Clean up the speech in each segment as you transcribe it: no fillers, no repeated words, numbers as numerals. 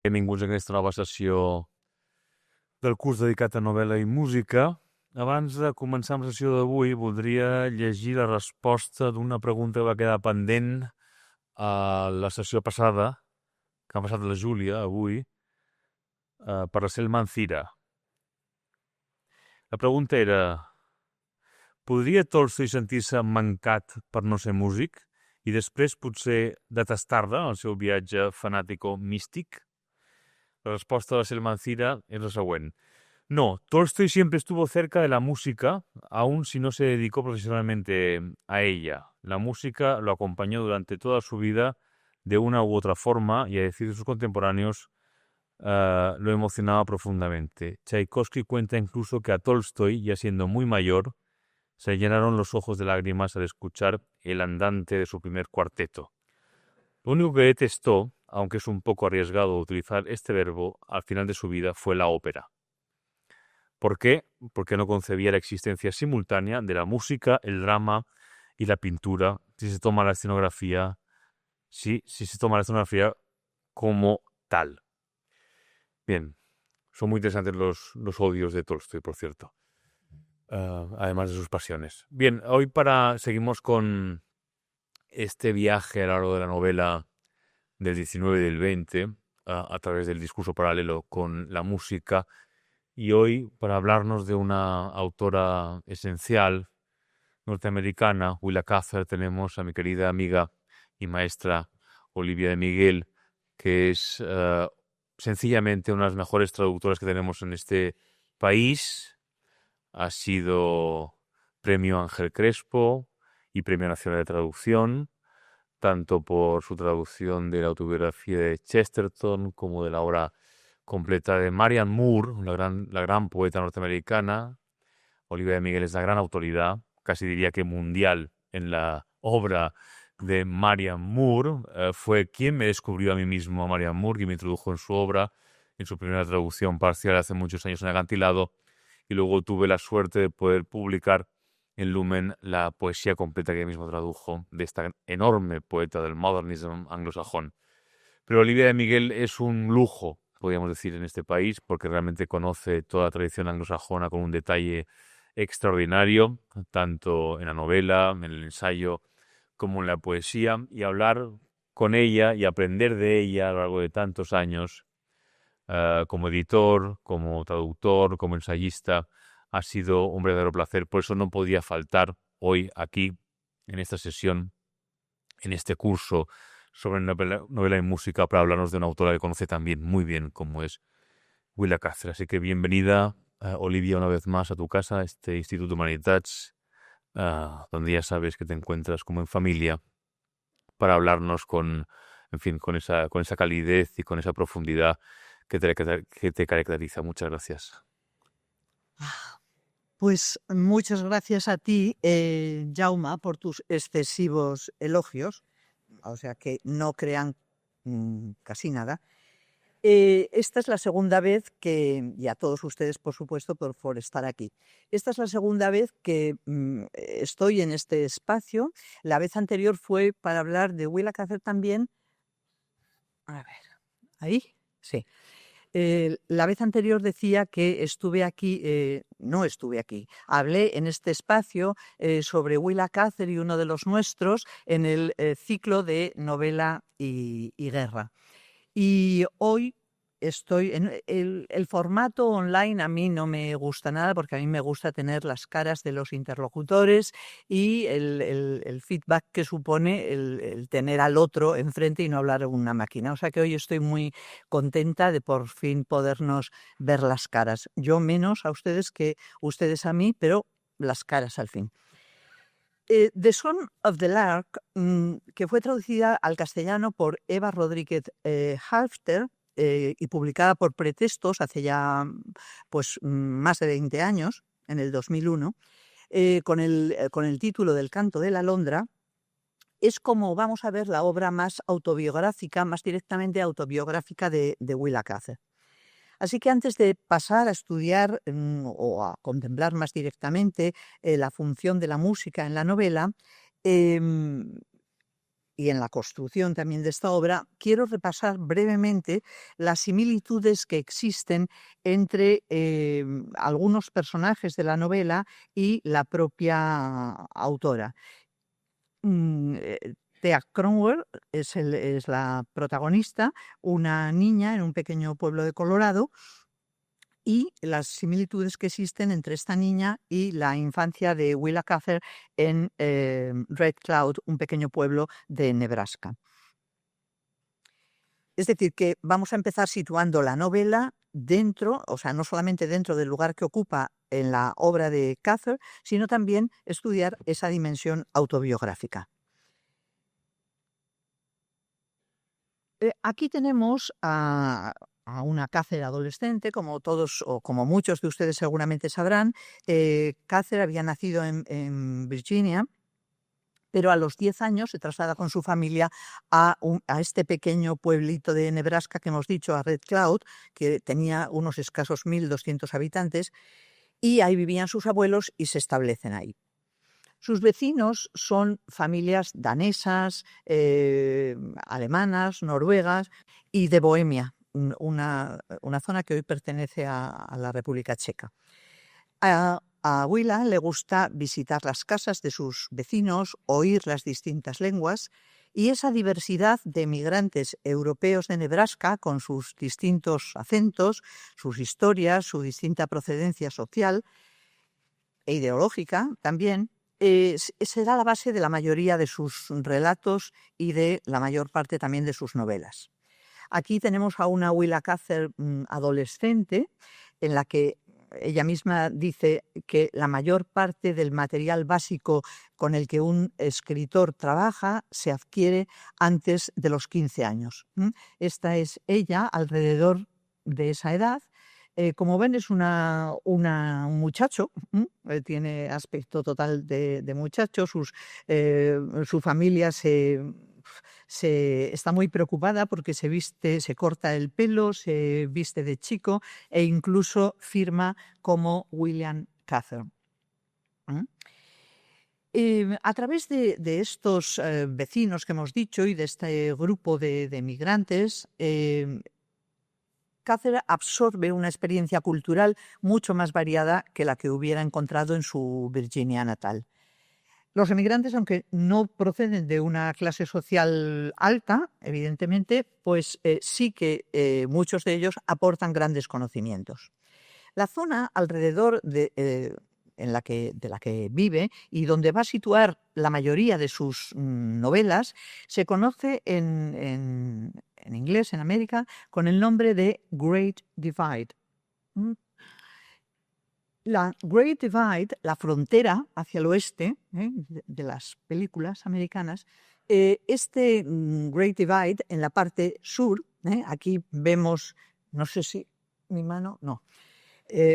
Benvinguts a aquesta nova sessió del curs dedicat a novel·la i música. Abans de començar amb la sessió d'avui, voldria llegir la resposta d'una pregunta que va quedar pendent a la sessió passada, que ha passat la Júlia avui, per la Selma Ancira. La pregunta era: podria Tolstoi sentir-se mancat per no ser músic i després potser detestar-la en el seu viatge fanàtico-místic? La respuesta de Selma Ancira es la siguiente. No, Tolstoi siempre estuvo cerca de la música, aun si no se dedicó profesionalmente a ella. La música lo acompañó durante toda su vida de una u otra forma y, a decir de sus contemporáneos, lo emocionaba profundamente. Tchaikovsky cuenta incluso que a Tolstoi, ya siendo muy mayor, se llenaron los ojos de lágrimas al escuchar el andante de su primer cuarteto. Lo único que detestó, aunque es un poco arriesgado utilizar este verbo, al final de su vida fue la ópera. ¿Por qué? Porque no concebía la existencia simultánea de la música, el drama y la pintura si se toma la escenografía como tal. Bien, son muy interesantes los odios de Tolstoi, por cierto, además de sus pasiones. Bien, hoy seguimos con este viaje a lo largo de la novela del 19 y del 20, a través del discurso paralelo con la música. Y hoy, para hablarnos de una autora esencial norteamericana, Willa Cather, tenemos a mi querida amiga y maestra Olivia de Miguel, que es sencillamente una de las mejores traductoras que tenemos en este país. Ha sido Premio Ángel Crespo y Premio Nacional de Traducción, tanto por su traducción de la autobiografía de Chesterton como de la obra completa de Marianne Moore, la gran poeta norteamericana. Olivia de Miguel es la gran autoridad, casi diría que mundial, en la obra de Marianne Moore. Fue quien me descubrió a mí mismo, a Marianne Moore, quien me introdujo en su obra, en su primera traducción parcial hace muchos años en Acantilado, y luego tuve la suerte de poder publicar en Lumen la poesía completa que ella mismo tradujo de esta enorme poeta del modernismo anglosajón. Pero Olivia de Miguel es un lujo, podríamos decir, en este país, porque realmente conoce toda la tradición anglosajona con un detalle extraordinario, tanto en la novela, en el ensayo, como en la poesía, y hablar con ella y aprender de ella a lo largo de tantos años, como editor, como traductor, como ensayista, ha sido un verdadero placer. Por eso no podía faltar hoy aquí, en esta sesión, en este curso sobre novela y música, para hablarnos de una autora que conoce también muy bien, como es Willa Cather. Así que bienvenida, Olivia, una vez más a tu casa, este Instituto Humanitats, donde ya sabes que te encuentras como en familia, para hablarnos con esa calidez y con esa profundidad que te caracteriza. Muchas gracias. Pues muchas gracias a ti, Jaume, por tus excesivos elogios, o sea que no crean casi nada. Esta es la segunda vez que, y a todos ustedes, por supuesto, por estar aquí. Esta es la segunda vez que estoy en este espacio. La vez anterior fue para hablar de Willa Cather también. A ver, ¿ahí? Sí. La vez anterior decía que estuve aquí, no estuve aquí, hablé en este espacio sobre Willa Cather y uno de los nuestros en el ciclo de novela y guerra. Y hoy estoy en el formato online. A mí no me gusta nada, porque a mí me gusta tener las caras de los interlocutores y el feedback que supone el tener al otro enfrente y no hablar a una máquina. O sea que hoy estoy muy contenta de por fin podernos ver las caras. Yo menos a ustedes que ustedes a mí, pero las caras al fin. The Song of the Lark, que fue traducida al castellano por Eva Rodríguez Halfter y publicada por Pretextos hace ya más de 20 años, en el 2001, con el título del Canto de la Alondra, es como vamos a ver la obra más autobiográfica, más directamente autobiográfica de Willa Cather. Así que antes de pasar a estudiar o a contemplar más directamente la función de la música en la novela, y en la construcción también de esta obra, quiero repasar brevemente las similitudes que existen entre algunos personajes de la novela y la propia autora. Thea Cromwell es la protagonista, una niña en un pequeño pueblo de Colorado, y las similitudes que existen entre esta niña y la infancia de Willa Cather en Red Cloud, un pequeño pueblo de Nebraska. Es decir, que vamos a empezar situando la novela dentro, o sea, no solamente dentro del lugar que ocupa en la obra de Cather, sino también estudiar esa dimensión autobiográfica. Aquí tenemos a una Cather adolescente, como todos o como muchos de ustedes seguramente sabrán. Cather había nacido en Virginia, pero a los 10 años se traslada con su familia a este pequeño pueblito de Nebraska que hemos dicho, a Red Cloud, que tenía unos escasos 1.200 habitantes, y ahí vivían sus abuelos y se establecen ahí. Sus vecinos son familias danesas, alemanas, noruegas y de Bohemia, una zona que hoy pertenece a la República Checa. A Willa le gusta visitar las casas de sus vecinos, oír las distintas lenguas, y esa diversidad de migrantes europeos de Nebraska, con sus distintos acentos, sus historias, su distinta procedencia social e ideológica también, será la base de la mayoría de sus relatos y de la mayor parte también de sus novelas. Aquí tenemos a una Willa Cather adolescente, en la que ella misma dice que la mayor parte del material básico con el que un escritor trabaja se adquiere antes de los 15 años. Esta es ella alrededor de esa edad. Como ven, es un muchacho, tiene aspecto total de muchacho. Su familia está muy preocupada porque se corta el pelo, se viste de chico e incluso firma como William Cather. A través de estos vecinos que hemos dicho y de este grupo de migrantes, Cather absorbe una experiencia cultural mucho más variada que la que hubiera encontrado en su Virginia natal. Los emigrantes, aunque no proceden de una clase social alta, evidentemente, pues sí que muchos de ellos aportan grandes conocimientos. La zona alrededor de la que vive y donde va a situar la mayoría de sus novelas se conoce en inglés, en América, con el nombre de Great Divide. La Great Divide, la frontera hacia el oeste de las películas americanas, este Great Divide en la parte sur, aquí vemos, no sé si mi mano, no.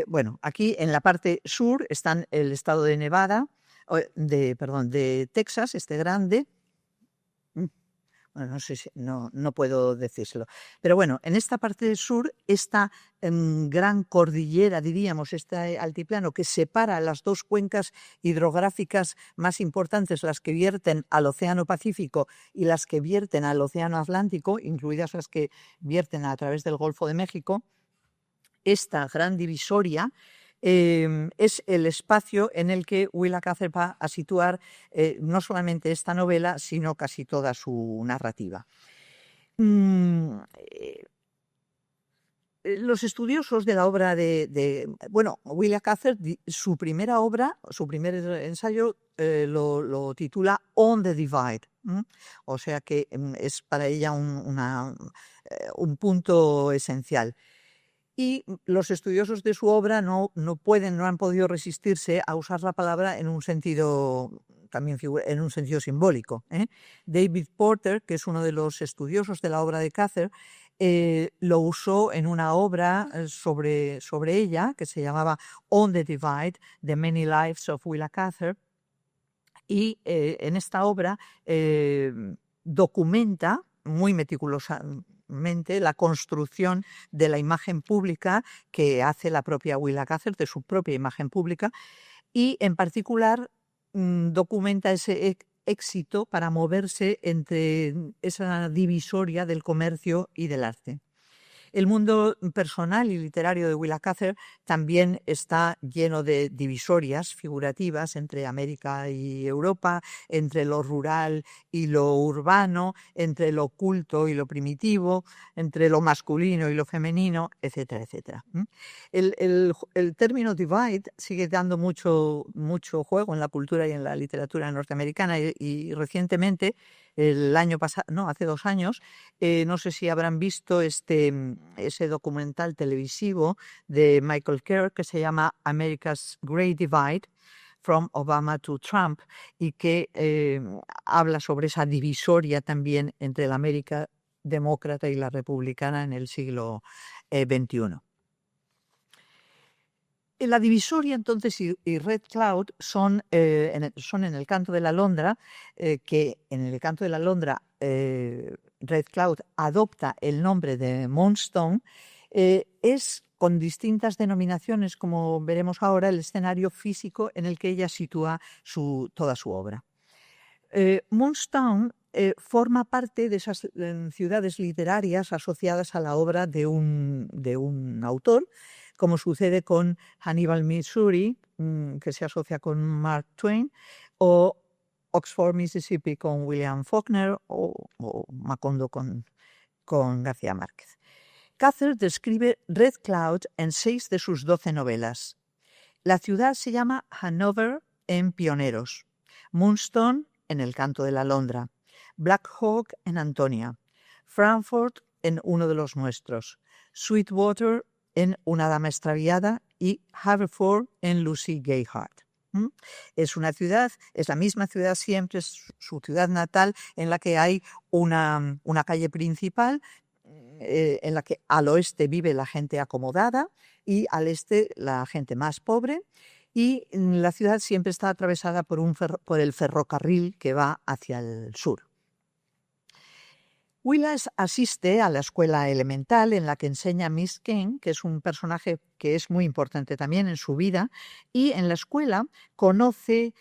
Bueno, aquí en la parte sur están el estado de Nevada, de Texas, este grande. Bueno, no sé si, no puedo decírselo. Pero bueno, en esta parte del sur, esta gran cordillera, diríamos, este altiplano que separa las dos cuencas hidrográficas más importantes, las que vierten al Océano Pacífico y las que vierten al Océano Atlántico, incluidas las que vierten a través del Golfo de México, esta gran divisoria es el espacio en el que Willa Cather va a situar no solamente esta novela, sino casi toda su narrativa. Los estudiosos de la obra bueno, Willa Cather, su primera obra, su primer ensayo, lo titula On the Divide. O sea que es para ella un punto esencial. Y los estudiosos de su obra no han podido resistirse a usar la palabra en un sentido también en un sentido simbólico. David Porter, que es uno de los estudiosos de la obra de Cather, lo usó en una obra sobre ella que se llamaba On the Divide, The Many Lives of Willa Cather, y en esta obra documenta muy meticulosamente la construcción de la imagen pública que hace la propia Willa Cather, de su propia imagen pública, y en particular documenta ese éxito para moverse entre esa divisoria del comercio y del arte. El mundo personal y literario de Willa Cather también está lleno de divisorias figurativas entre América y Europa, entre lo rural y lo urbano, entre lo culto y lo primitivo, entre lo masculino y lo femenino, etcétera, etcétera. El término divide sigue dando mucho juego en la cultura y en la literatura norteamericana y recientemente, el año pasado, no, hace 2 años, no sé si habrán visto ese documental televisivo de Michael Kerr que se llama America's Great Divide, From Obama to Trump, y que habla sobre esa divisoria también entre la América demócrata y la republicana en el siglo XXI. La divisoria entonces y Red Cloud son en el Canto de la Londra, que en el Canto de la Londra Red Cloud adopta el nombre de Moonstone, es con distintas denominaciones, como veremos ahora, el escenario físico en el que ella sitúa toda su obra. Moonstone forma parte de esas ciudades literarias asociadas a la obra de un autor, como sucede con Hannibal, Missouri, que se asocia con Mark Twain, o Oxford, Mississippi, con William Faulkner, o Macondo con García Márquez. Cather describe Red Cloud en 6 de sus 12 novelas. La ciudad se llama Hanover en Pioneros, Moonstone en El Canto de la Londra, Black Hawk en Antonia, Frankfurt en Uno de los Nuestros, Sweetwater en Una dama extraviada y Haverford en Lucy Gayheart. Es una ciudad, es la misma ciudad siempre, es su ciudad natal, en la que hay una calle principal en la que al oeste vive la gente acomodada y al este la gente más pobre, y la ciudad siempre está atravesada por el ferrocarril que va hacia el sur. Willa asiste a la escuela elemental en la que enseña Miss Kane, que es un personaje que es muy importante también en su vida, y en la escuela conoce,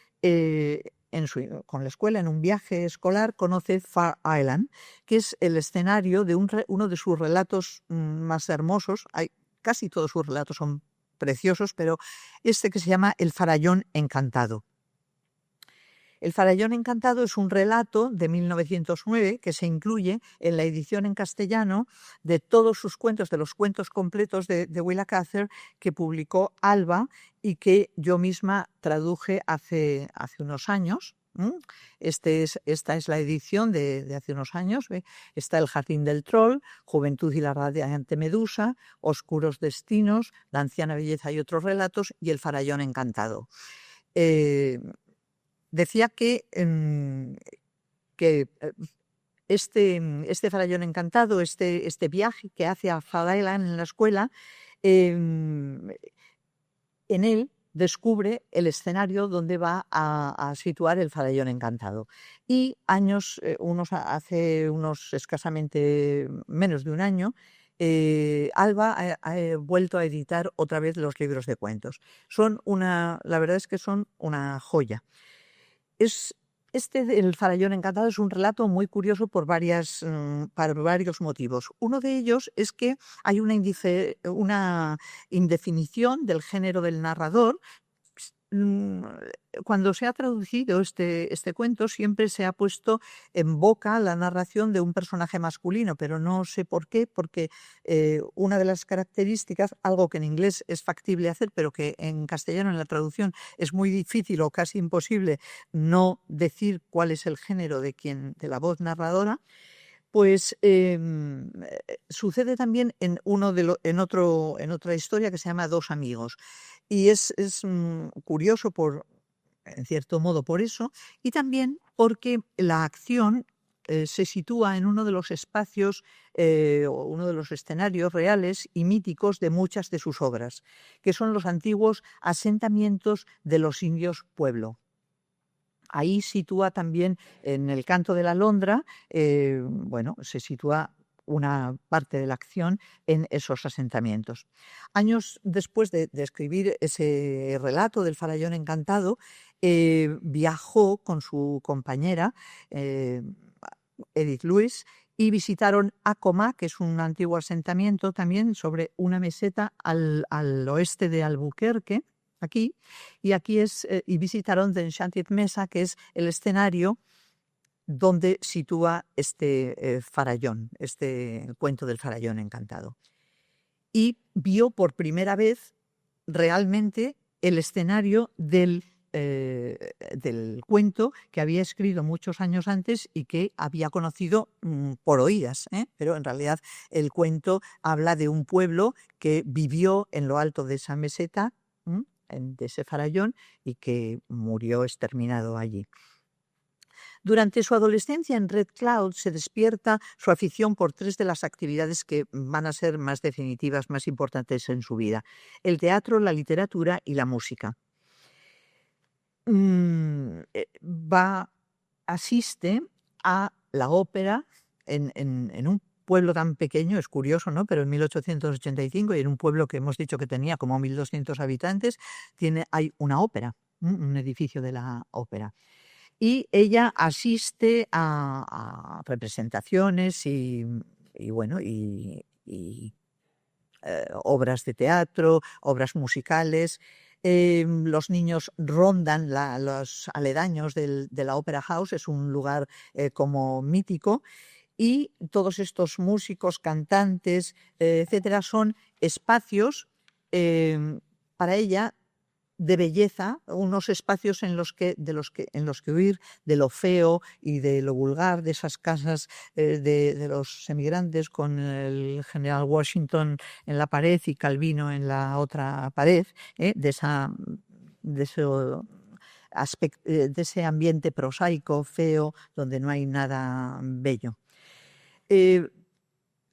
con la escuela en un viaje escolar, conoce Far Island, que es el escenario de uno de sus relatos más hermosos. Casi todos sus relatos son preciosos, pero este que se llama El farallón encantado. El farallón encantado es un relato de 1909 que se incluye en la edición en castellano de todos sus cuentos, de los cuentos completos de Willa Cather, que publicó Alba y que yo misma traduje hace unos años. Esta es la edición de hace unos años. Está El jardín del troll, Juventud y la radiante medusa, Oscuros destinos, La anciana belleza y otros relatos, y El farallón encantado. Decía que este farallón encantado, este viaje que hace a Far Island en la escuela, en él descubre el escenario donde va a situar el farallón encantado. Y hace escasamente menos de un año, Alba ha vuelto a editar otra vez los libros de cuentos. La verdad es que son una joya. El farallón encantado es un relato muy curioso por varios motivos. Uno de ellos es que hay una indefinición del género del narrador. Cuando se ha traducido este cuento siempre se ha puesto en boca la narración de un personaje masculino, pero no sé por qué, porque una de las características, algo que en inglés es factible hacer, pero que en castellano en la traducción es muy difícil o casi imposible no decir cuál es el género de la voz narradora, pues sucede también en otra historia que se llama Dos amigos. Y es curioso en cierto modo por eso, y también porque la acción se sitúa en uno de los espacios o uno de los escenarios reales y míticos de muchas de sus obras, que son los antiguos asentamientos de los indios pueblo. Ahí sitúa también en El Canto de la Londra, se sitúa una parte de la acción en esos asentamientos. Años después de escribir ese relato del farallón encantado, viajó con su compañera Edith Lewis y visitaron Acoma, que es un antiguo asentamiento también sobre una meseta al oeste de Albuquerque, aquí, y visitaron The Enchanted Mesa, que es el escenario donde sitúa este farallón, este cuento del farallón encantado. Y vio por primera vez realmente el escenario del cuento que había escrito muchos años antes y que había conocido por oídas, pero en realidad el cuento habla de un pueblo que vivió en lo alto de esa meseta, de ese farallón, y que murió exterminado allí. Durante su adolescencia en Red Cloud se despierta su afición por 3 de las actividades que van a ser más definitivas, más importantes en su vida: el teatro, la literatura y la música. Asiste a la ópera en un pueblo tan pequeño, es curioso, ¿no? Pero en 1885, y en un pueblo que hemos dicho que tenía como 1.200 habitantes, hay una ópera, un edificio de la ópera. Y ella asiste a representaciones y obras de teatro, obras musicales. Los niños rondan los aledaños de la Opera House, es un lugar como mítico, y todos estos músicos, cantantes, etcétera, son espacios para ella de belleza, unos espacios en los que huir de lo feo y de lo vulgar, de esas casas de los emigrantes con el general Washington en la pared y Calvino en la otra pared, de ese ambiente prosaico, feo, donde no hay nada bello.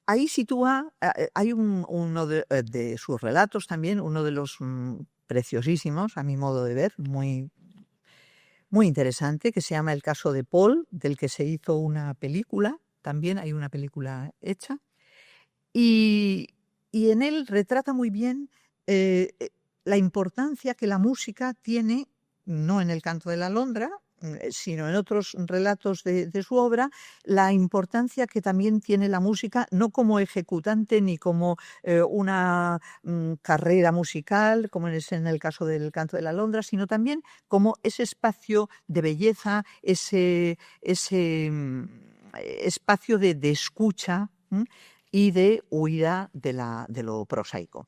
Ahí sitúa, hay uno de sus relatos también, uno de los preciosísimos, a mi modo de ver, muy, muy interesante, que se llama El caso de Paul, del que se hizo una película, también hay una película hecha, y en él retrata muy bien la importancia que la música tiene, no en El canto de la alondra, sino en otros relatos de su obra, la importancia que también tiene la música, no como ejecutante ni como una carrera musical, como es en el caso del canto de la alondra, sino también como ese espacio de belleza, ese espacio de escucha y de huida de lo prosaico.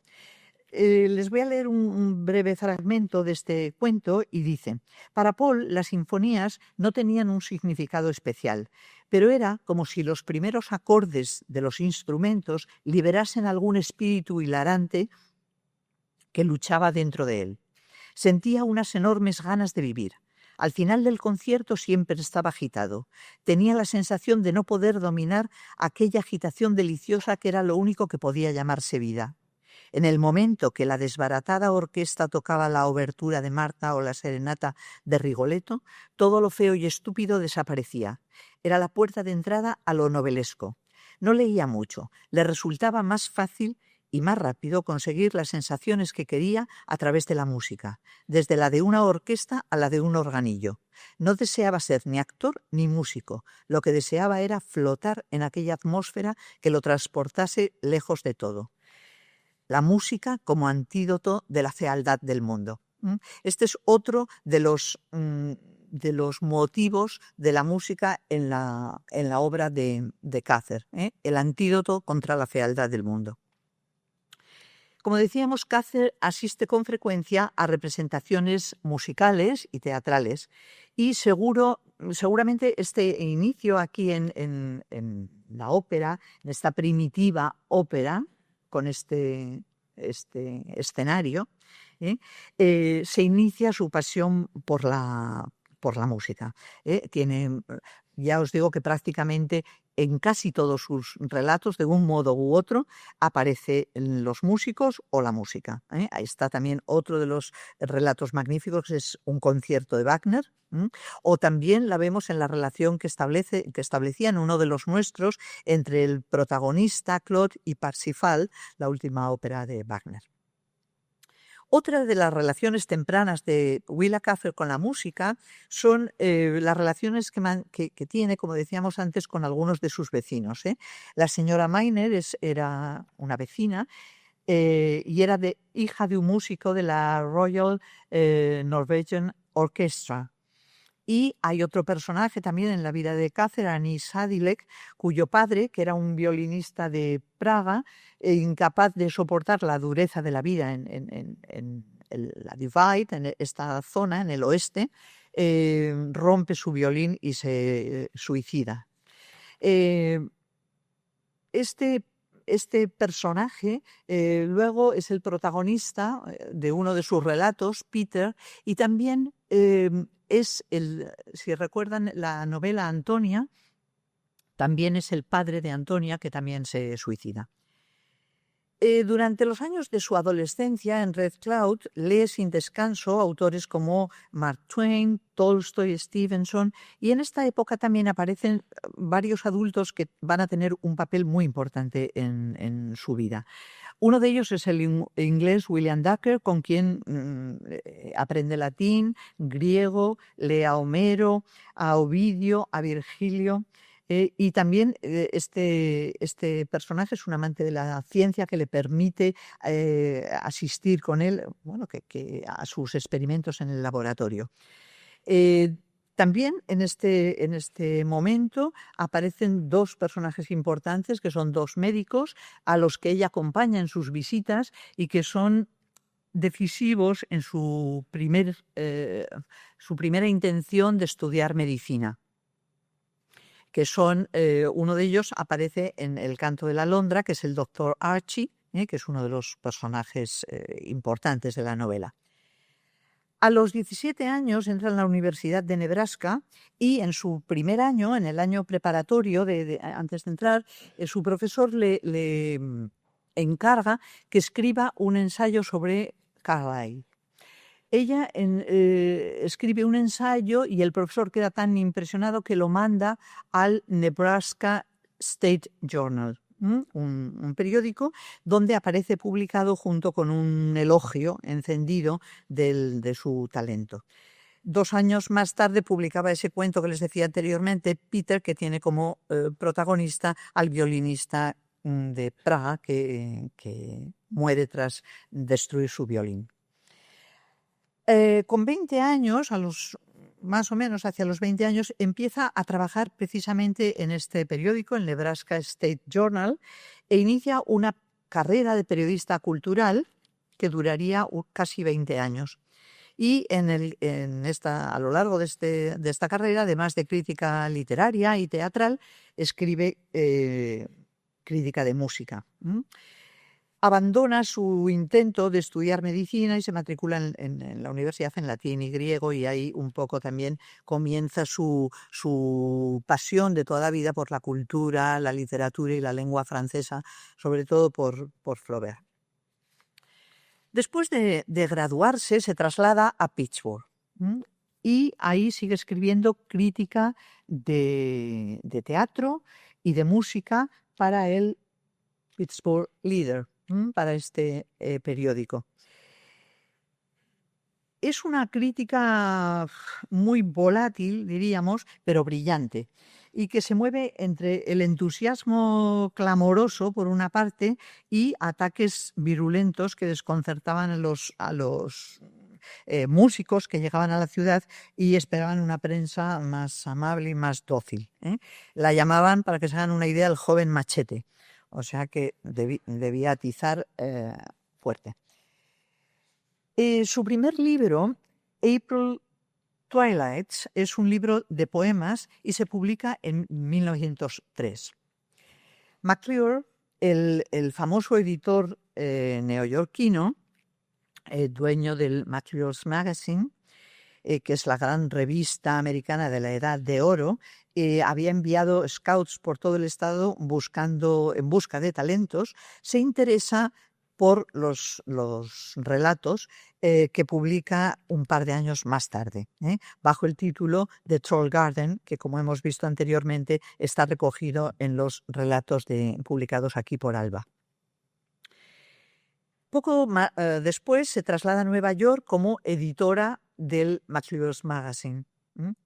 Les voy a leer un breve fragmento de este cuento y dice: para Paul, las sinfonías no tenían un significado especial, pero era como si los primeros acordes de los instrumentos liberasen algún espíritu hilarante que luchaba dentro de él. Sentía unas enormes ganas de vivir. Al final del concierto siempre estaba agitado. Tenía la sensación de no poder dominar aquella agitación deliciosa que era lo único que podía llamarse vida. En el momento que la desbaratada orquesta tocaba la obertura de Marta o la serenata de Rigoletto, todo lo feo y estúpido desaparecía. Era la puerta de entrada a lo novelesco. No leía mucho. Le resultaba más fácil y más rápido conseguir las sensaciones que quería a través de la música, desde la de una orquesta a la de un organillo. No deseaba ser ni actor ni músico. Lo que deseaba era flotar en aquella atmósfera que lo transportase lejos de todo. La música como antídoto de la fealdad del mundo. Este es otro de los motivos de la música en la obra de Cácer, el antídoto contra la fealdad del mundo. Como decíamos, Cácer asiste con frecuencia a representaciones musicales y teatrales, y seguramente este inicio aquí en la ópera, en esta primitiva ópera, con este escenario, se inicia su pasión por la música. Ya os digo que prácticamente en casi todos sus relatos, de un modo u otro, aparecen los músicos o la música. Ahí está también otro de los relatos magníficos, que es un concierto de Wagner. O también la vemos en la relación que establecía en uno de los nuestros entre el protagonista Claude y Parsifal, la última ópera de Wagner. Otra de las relaciones tempranas de Willa Cather con la música son las relaciones que tiene, como decíamos antes, con algunos de sus vecinos. La señora Miner era una vecina y era hija de un músico de la Royal Norwegian Orchestra. Y hay otro personaje también en la vida de Cather, Annie Sadilek, cuyo padre, que era un violinista de Praga, incapaz de soportar la dureza de la vida en la Divide, en esta zona, en el oeste, rompe su violín y se suicida. Este personaje luego es el protagonista de uno de sus relatos, Peter, y también si recuerdan la novela Antonia, también es el padre de Antonia, que también se suicida. Durante los años de su adolescencia en Red Cloud lee sin descanso autores como Mark Twain, Tolstoy, Stevenson, y en esta época también aparecen varios adultos que van a tener un papel muy importante en su vida. Uno de ellos es el inglés William Ducker, con quien aprende latín, griego, lee a Homero, a Ovidio, a Virgilio. Y también este personaje es un amante de la ciencia que le permite asistir con él a sus experimentos en el laboratorio. También en este momento aparecen dos personajes importantes, que son dos médicos a los que ella acompaña en sus visitas y que son decisivos en su primera intención de estudiar medicina, que son, uno de ellos aparece en El canto de la alondra, que es el doctor Archie, que es uno de los personajes importantes de la novela. A los 17 años entra en la Universidad de Nebraska y en su primer año, en el año preparatorio, antes de entrar, su profesor le encarga que escriba un ensayo sobre Carlyle. Ella escribe un ensayo y el profesor queda tan impresionado que lo manda al Nebraska State Journal, un periódico donde aparece publicado junto con un elogio encendido de su talento. 2 años más tarde publicaba ese cuento que les decía anteriormente, Peter, que tiene como protagonista al violinista de Praga que muere tras destruir su violín. Con 20 años, más o menos hacia los 20 años, empieza a trabajar precisamente en este periódico, el Nebraska State Journal, e inicia una carrera de periodista cultural que duraría casi 20 años. Y a lo largo de esta carrera, además de crítica literaria y teatral, escribe crítica de música. Abandona su intento de estudiar medicina y se matricula en la universidad en latín y griego, y ahí un poco también comienza su pasión de toda la vida por la cultura, la literatura y la lengua francesa, sobre todo por Flaubert. Después de graduarse se traslada a Pittsburgh y ahí sigue escribiendo crítica de teatro y de música para el Pittsburgh Leader, para este periódico. Es una crítica muy volátil, diríamos, pero brillante, y que se mueve entre el entusiasmo clamoroso, por una parte, y ataques virulentos que desconcertaban a los músicos que llegaban a la ciudad y esperaban una prensa más amable y más dócil. La llamaban, para que se hagan una idea, el joven machete. O sea que debía atizar fuerte. Su primer libro, April Twilights, es un libro de poemas y se publica en 1903. McClure, el famoso editor neoyorquino, dueño del McClure's Magazine, que es la gran revista americana de la Edad de Oro, había enviado scouts por todo el estado en busca de talentos. Se interesa por los relatos que publica un par de años más tarde, bajo el título de Troll Garden, que, como hemos visto anteriormente, está recogido en los relatos publicados aquí por Alba. Después se traslada a Nueva York como editora del McClure's Magazine.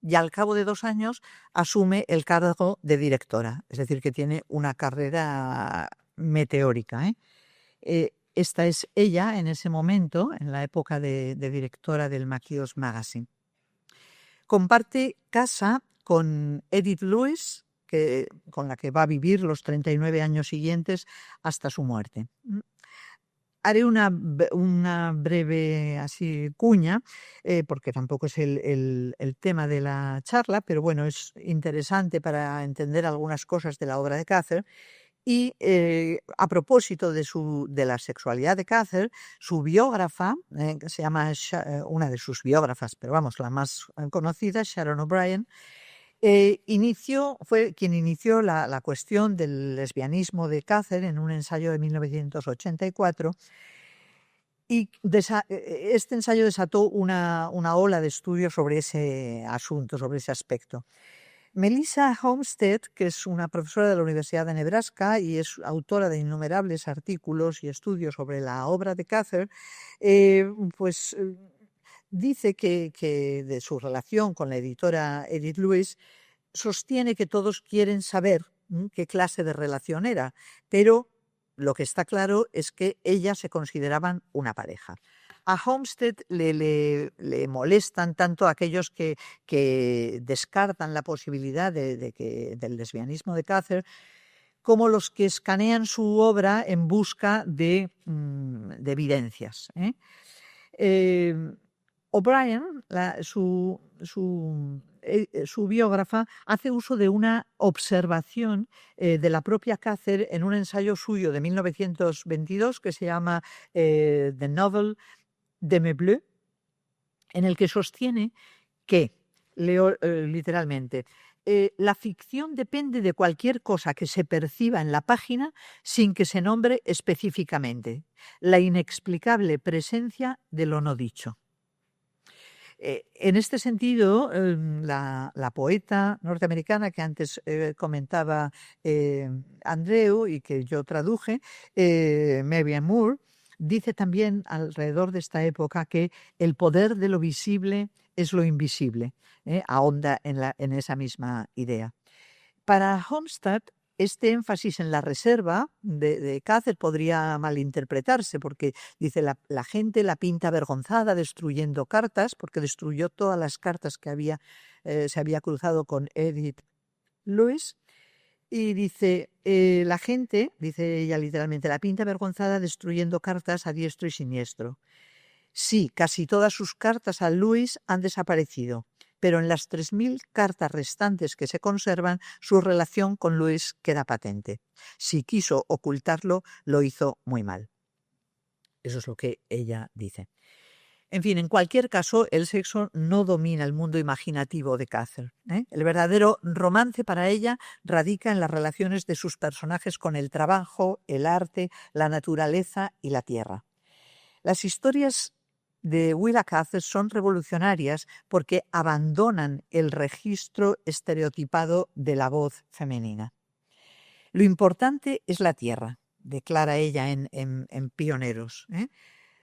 Y al cabo de 2 años asume el cargo de directora, es decir, que tiene una carrera meteórica. Esta es ella en ese momento, en la época de directora del McClure's Magazine. Comparte casa con Edith Lewis, con la que va a vivir los 39 años siguientes hasta su muerte. Haré una breve así cuña, porque tampoco es el tema de la charla, pero bueno, es interesante para entender algunas cosas de la obra de Cather. Y a propósito de la sexualidad de Cather, su biógrafa, que se llama una de sus biógrafas, pero vamos, la más conocida, Sharon O'Brien, fue quien inició la cuestión del lesbianismo de Cather en un ensayo de 1984. Y este ensayo desató una ola de estudios sobre ese asunto, sobre ese aspecto. Melissa Homestead, que es una profesora de la Universidad de Nebraska y es autora de innumerables artículos y estudios sobre la obra de Cather, dice que de su relación con la editora Edith Lewis sostiene que todos quieren saber qué clase de relación era, pero lo que está claro es que ellas se consideraban una pareja. A Homestead le molestan tanto aquellos que descartan la posibilidad del lesbianismo de Cather, como los que escanean su obra en busca de evidencias. O'Brien, su biógrafa, hace uso de una observación de la propia Cather en un ensayo suyo de 1922 que se llama The Novel de Meublé, en el que sostiene que, leo literalmente, la ficción depende de cualquier cosa que se perciba en la página sin que se nombre específicamente, la inexplicable presencia de lo no dicho. En este sentido, la poeta norteamericana que antes comentaba Andreu y que yo traduje, Marianne Moore, dice también alrededor de esta época que el poder de lo visible es lo invisible. Ahonda en esa misma idea. Para Homestead, este énfasis en la reserva de Cather podría malinterpretarse porque dice la gente la pinta avergonzada destruyendo cartas, porque destruyó todas las cartas que se había cruzado con Edith Lewis. Y dice, la gente, dice ella literalmente, la pinta avergonzada destruyendo cartas a diestro y siniestro. Sí, casi todas sus cartas a Lewis han desaparecido, pero en las 3.000 cartas restantes que se conservan, su relación con Lewis queda patente. Si quiso ocultarlo, lo hizo muy mal. Eso es lo que ella dice. En fin, en cualquier caso, el sexo no domina el mundo imaginativo de Cather. El verdadero romance para ella radica en las relaciones de sus personajes con el trabajo, el arte, la naturaleza y la tierra. Las historias de Willa Cather son revolucionarias porque abandonan el registro estereotipado de la voz femenina. Lo importante es la tierra, declara ella en Pioneros.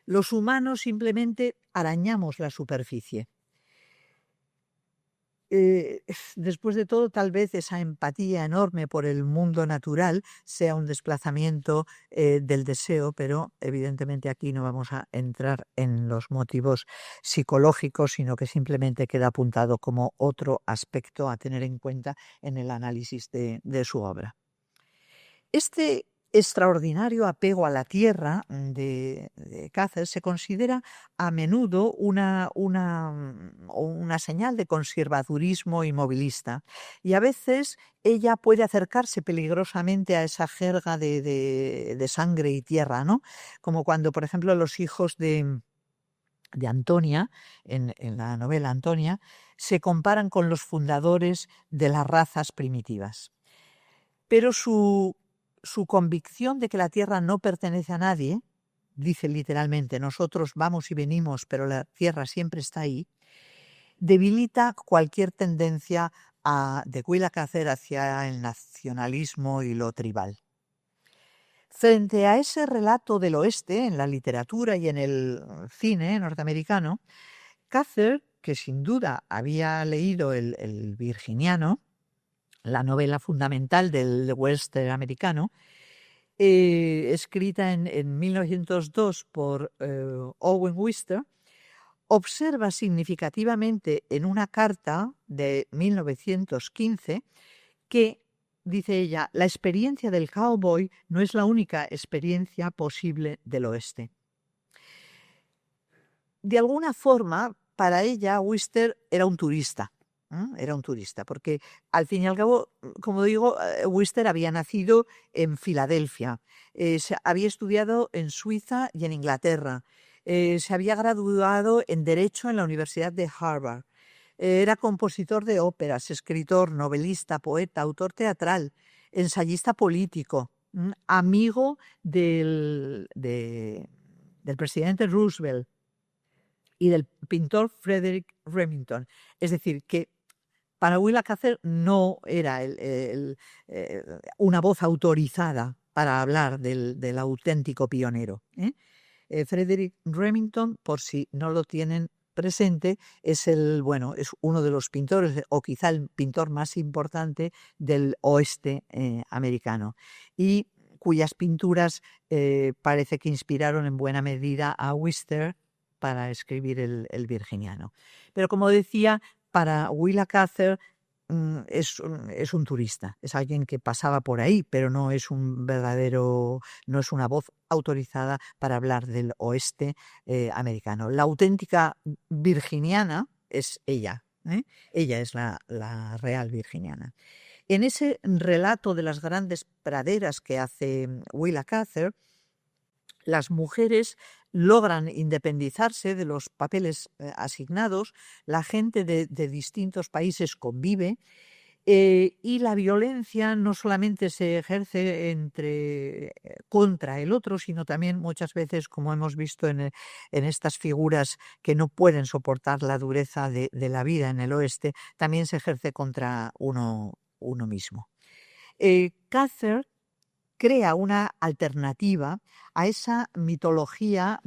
Los humanos simplemente arañamos la superficie. Después de todo, tal vez esa empatía enorme por el mundo natural sea un desplazamiento del deseo, pero evidentemente aquí no vamos a entrar en los motivos psicológicos, sino que simplemente queda apuntado como otro aspecto a tener en cuenta en el análisis de su obra. Este extraordinario apego a la tierra de Cather se considera a menudo una señal de conservadurismo inmovilista, y a veces ella puede acercarse peligrosamente a esa jerga de sangre y tierra, ¿no? Como cuando, por ejemplo, los hijos de Antonia, en la novela Antonia, se comparan con los fundadores de las razas primitivas. Pero su convicción de que la tierra no pertenece a nadie, dice literalmente, nosotros vamos y venimos, pero la tierra siempre está ahí, debilita cualquier tendencia de Willa Cather hacia el nacionalismo y lo tribal. Frente a ese relato del oeste en la literatura y en el cine norteamericano, Cather, que sin duda había leído el Virginiano, la novela fundamental del western americano, escrita en 1902 por Owen Wister, observa significativamente en una carta de 1915 que, dice ella, la experiencia del cowboy no es la única experiencia posible del oeste. De alguna forma, para ella, Wister era un turista. Era un turista, porque al fin y al cabo, como digo, Wister había nacido en Filadelfia, había estudiado en Suiza y en Inglaterra, se había graduado en Derecho en la Universidad de Harvard, era compositor de óperas, escritor, novelista, poeta, autor teatral, ensayista político, amigo del presidente Roosevelt y del pintor Frederick Remington. Es decir, que para Willa Cather no era una voz autorizada para hablar del auténtico pionero. Frederick Remington, por si no lo tienen presente, es uno de los pintores, o quizá el pintor más importante del oeste americano, y cuyas pinturas parece que inspiraron en buena medida a Wister para escribir el Virginiano. Pero como decía, para Willa Cather es un turista, es alguien que pasaba por ahí, pero no es no es una voz autorizada para hablar del oeste americano. La auténtica virginiana es ella. Ella es la real virginiana. En ese relato de las grandes praderas que hace Willa Cather, las mujeres logran independizarse de los papeles asignados, la gente de distintos países convive y la violencia no solamente se ejerce contra el otro, sino también muchas veces, como hemos visto en estas figuras que no pueden soportar la dureza de la vida en el oeste, también se ejerce contra uno mismo. Cather crea una alternativa a esa mitología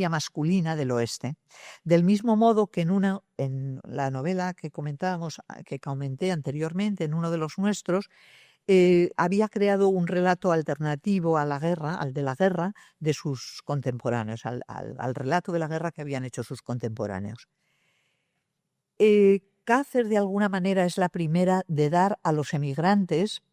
masculina del oeste, del mismo modo que en la novela que comenté anteriormente, en uno de los nuestros, había creado un relato alternativo a la guerra, al de la guerra de sus contemporáneos, al relato de la guerra que habían hecho sus contemporáneos. Cather, de alguna manera, es la primera de dar a los emigrantes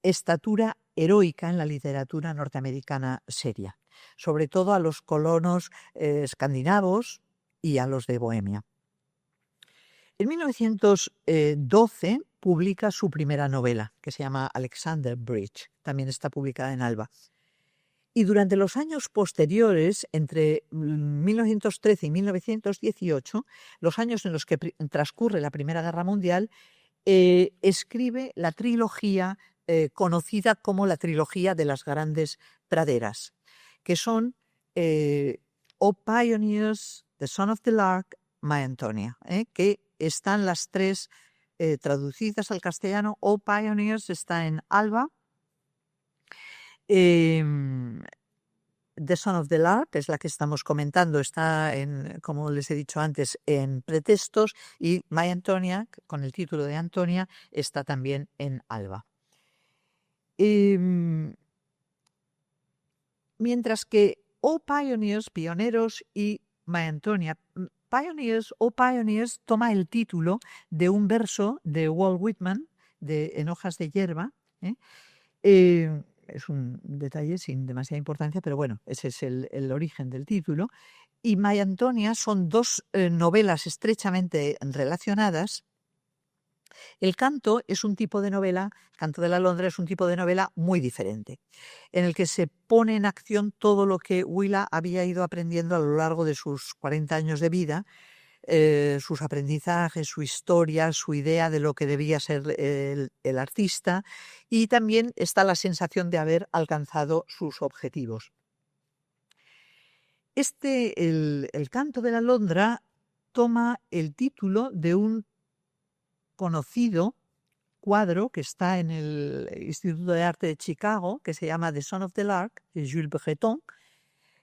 estatura heroica en la literatura norteamericana seria, sobre todo a los colonos escandinavos y a los de Bohemia. En 1912 publica su primera novela, que se llama Alexander Bridge, también está publicada en Alba. Y durante los años posteriores, entre 1913 y 1918, los años en los que transcurre la Primera Guerra Mundial, escribe la trilogía conocida como la trilogía de las grandes praderas, que son O Pioneers, The Son of the Lark, My Antonia, que están las tres traducidas al castellano. O Pioneers está en Alba, The Son of the Lark, es la que estamos comentando, está como les he dicho antes, en Pretextos, y My Antonia, con el título de Antonia, está también en Alba. Mientras que O Pioneers, Pioneros, y My Antonia, O Pioneers toma el título de un verso de Walt Whitman, En hojas de hierba. Es un detalle sin demasiada importancia, pero bueno, ese es el origen del título. Y My Antonia son dos novelas estrechamente relacionadas. El canto es un tipo de novela, Canto de la Alondra es un tipo de novela muy diferente, en el que se pone en acción todo lo que Willa había ido aprendiendo a lo largo de sus 40 años de vida, sus aprendizajes, su historia, su idea de lo que debía ser el artista, y también está la sensación de haber alcanzado sus objetivos. El Canto de la Alondra toma el título de un conocido cuadro que está en el Instituto de Arte de Chicago, que se llama The Son of the Lark, de Jules Breton,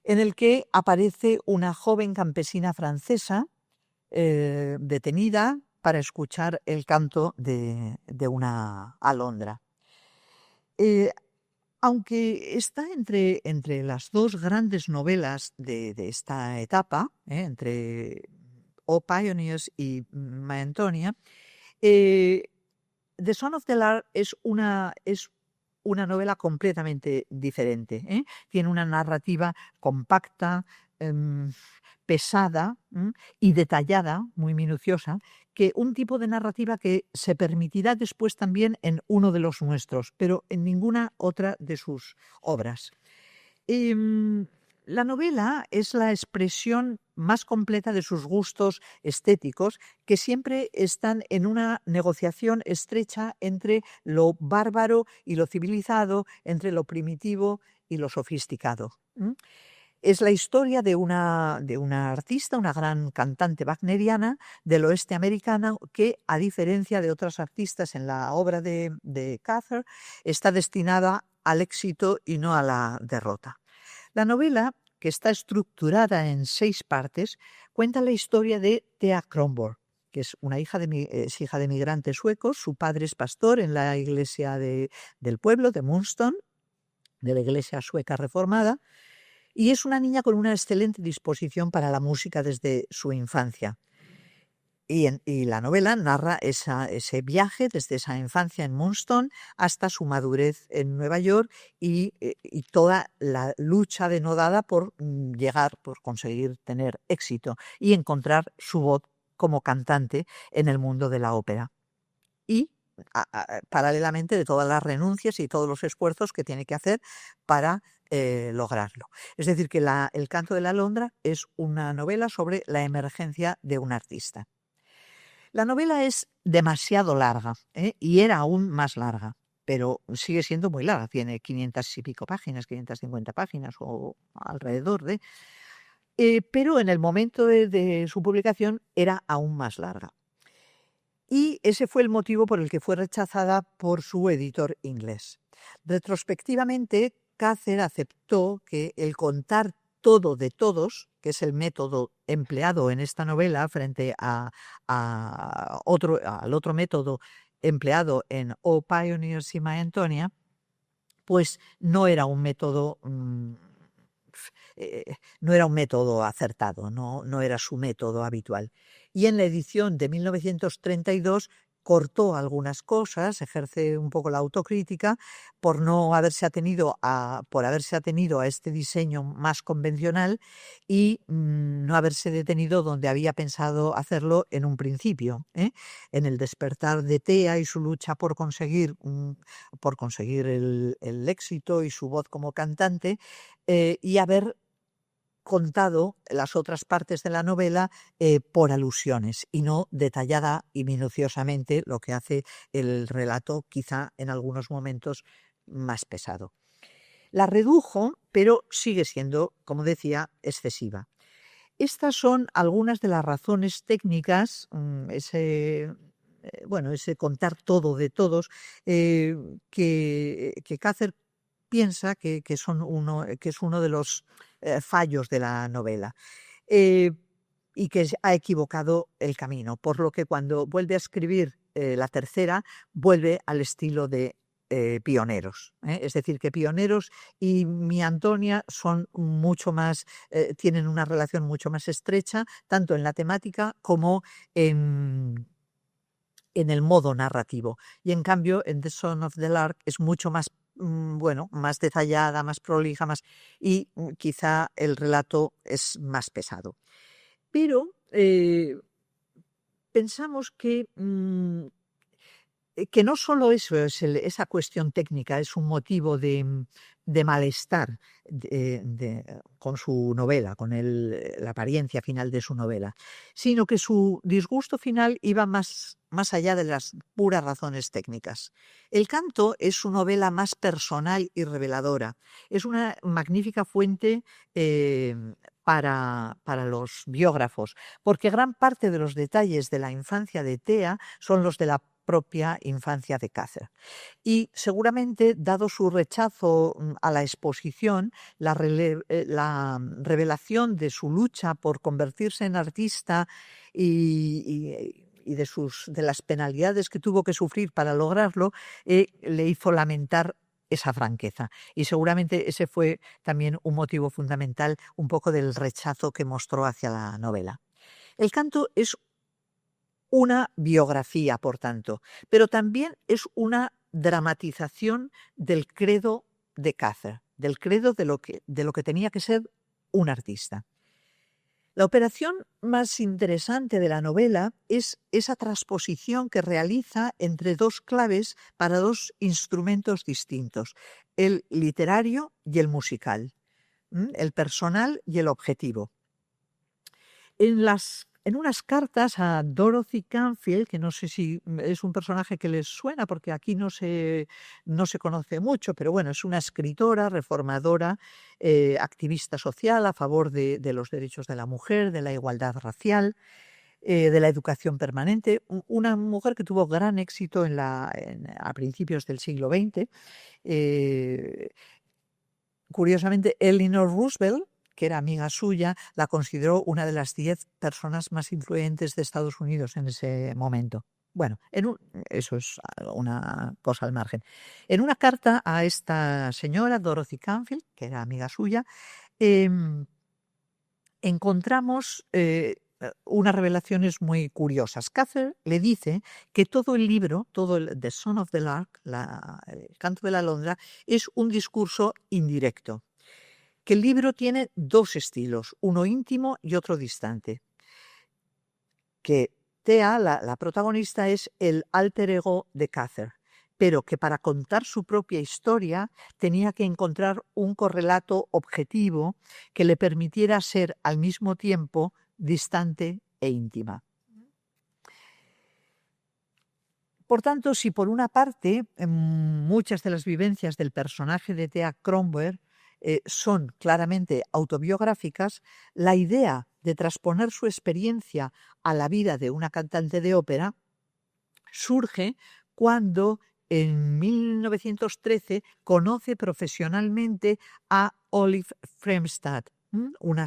en el que aparece una joven campesina francesa detenida para escuchar el canto de una alondra. Aunque está entre las dos grandes novelas de esta etapa, entre O Pioneers y My Antonia, The Son of the Lark es una novela completamente diferente. Tiene una narrativa compacta, pesada y detallada, muy minuciosa, que un tipo de narrativa que se permitirá después también en uno de los nuestros, pero en ninguna otra de sus obras. La novela es la expresión más completa de sus gustos estéticos, que siempre están en una negociación estrecha entre lo bárbaro y lo civilizado, entre lo primitivo y lo sofisticado. Es la historia de una artista, una gran cantante wagneriana del oeste americano que, a diferencia de otras artistas en la obra de Cather, está destinada al éxito y no a la derrota. La novela, que está estructurada en 6 partes, cuenta la historia de Thea Kronborg, que es hija de migrantes suecos. Su padre es pastor en la iglesia del pueblo, de Munston, de la iglesia sueca reformada, y es una niña con una excelente disposición para la música desde su infancia. Y la novela narra ese viaje desde esa infancia en Munston hasta su madurez en Nueva York y toda la lucha denodada por conseguir tener éxito y encontrar su voz como cantante en el mundo de la ópera. Y paralelamente de todas las renuncias y todos los esfuerzos que tiene que hacer para lograrlo. Es decir, que El canto de la alondra es una novela sobre la emergencia de un artista. La novela es demasiado larga, y era aún más larga, pero sigue siendo muy larga, tiene 500 y pico páginas, 550 páginas o alrededor de... pero en el momento de su publicación era aún más larga. Y ese fue el motivo por el que fue rechazada por su editor inglés. Retrospectivamente, Cather aceptó que el contar todo de todos, que es el método empleado en esta novela frente al otro método empleado en O Pioneers y My Antonia, pues no era un método acertado, no era su método habitual. Y en la edición de 1932 cortó algunas cosas, ejerce un poco la autocrítica por haberse atenido a este diseño más convencional y no haberse detenido donde había pensado hacerlo en un principio, en el despertar de Thea y su lucha por conseguir el éxito y su voz como cantante, y haber contado las otras partes de la novela por alusiones y no detallada y minuciosamente, lo que hace el relato quizá en algunos momentos más pesado. La redujo, pero sigue siendo, como decía, excesiva. Estas son algunas de las razones técnicas, ese contar todo de todos, que Cather piensa que es uno de los fallos de la novela, y que ha equivocado el camino, por lo que cuando vuelve a escribir la tercera, vuelve al estilo de Pioneros. Es decir, que Pioneros y Mi Antonia son mucho más, tienen una relación mucho más estrecha, tanto en la temática como en el modo narrativo. Y en cambio, en The Son of the Lark es mucho más más detallada, más prolija, y quizá el relato es más pesado. Pero pensamos que no solo eso es esa cuestión técnica, es un motivo de malestar con su novela, con la apariencia final de su novela, sino que su disgusto final iba más allá de las puras razones técnicas. El canto es su novela más personal y reveladora. Es una magnífica fuente para los biógrafos, porque gran parte de los detalles de la infancia de Thea son los de la propia infancia de Cather. Y seguramente, dado su rechazo a la exposición, la revelación de su lucha por convertirse en artista y de las penalidades que tuvo que sufrir para lograrlo, le hizo lamentar esa franqueza. Y seguramente ese fue también un motivo fundamental un poco del rechazo que mostró hacia la novela. El canto es una biografía, por tanto, pero también es una dramatización del credo de Cather, del credo de lo que tenía que ser un artista. La operación más interesante de la novela es esa transposición que realiza entre dos claves para dos instrumentos distintos, el literario y el musical, el personal y el objetivo. En unas cartas a Dorothy Canfield, que no sé si es un personaje que les suena porque aquí no se conoce mucho, pero bueno, es una escritora, reformadora, activista social a favor de los derechos de la mujer, de la igualdad racial, de la educación permanente, una mujer que tuvo gran éxito a principios del siglo XX. Curiosamente, Eleanor Roosevelt, que era amiga suya, la consideró una de las 10 personas más influyentes de Estados Unidos en ese momento. Bueno, eso es una cosa al margen. En una carta a esta señora, Dorothy Canfield, que era amiga suya, encontramos unas revelaciones muy curiosas. Cather le dice que todo el libro, The Song of the Lark, el canto de la alondra, es un discurso indirecto. Que el libro tiene dos estilos, uno íntimo y otro distante. Que Thea, la protagonista, es el alter ego de Cather, pero que para contar su propia historia tenía que encontrar un correlato objetivo que le permitiera ser al mismo tiempo distante e íntima. Por tanto, si por una parte muchas de las vivencias del personaje de Thea Kronberg son claramente autobiográficas, la idea de transponer su experiencia a la vida de una cantante de ópera surge cuando en 1913 conoce profesionalmente a Olive Fremstad, una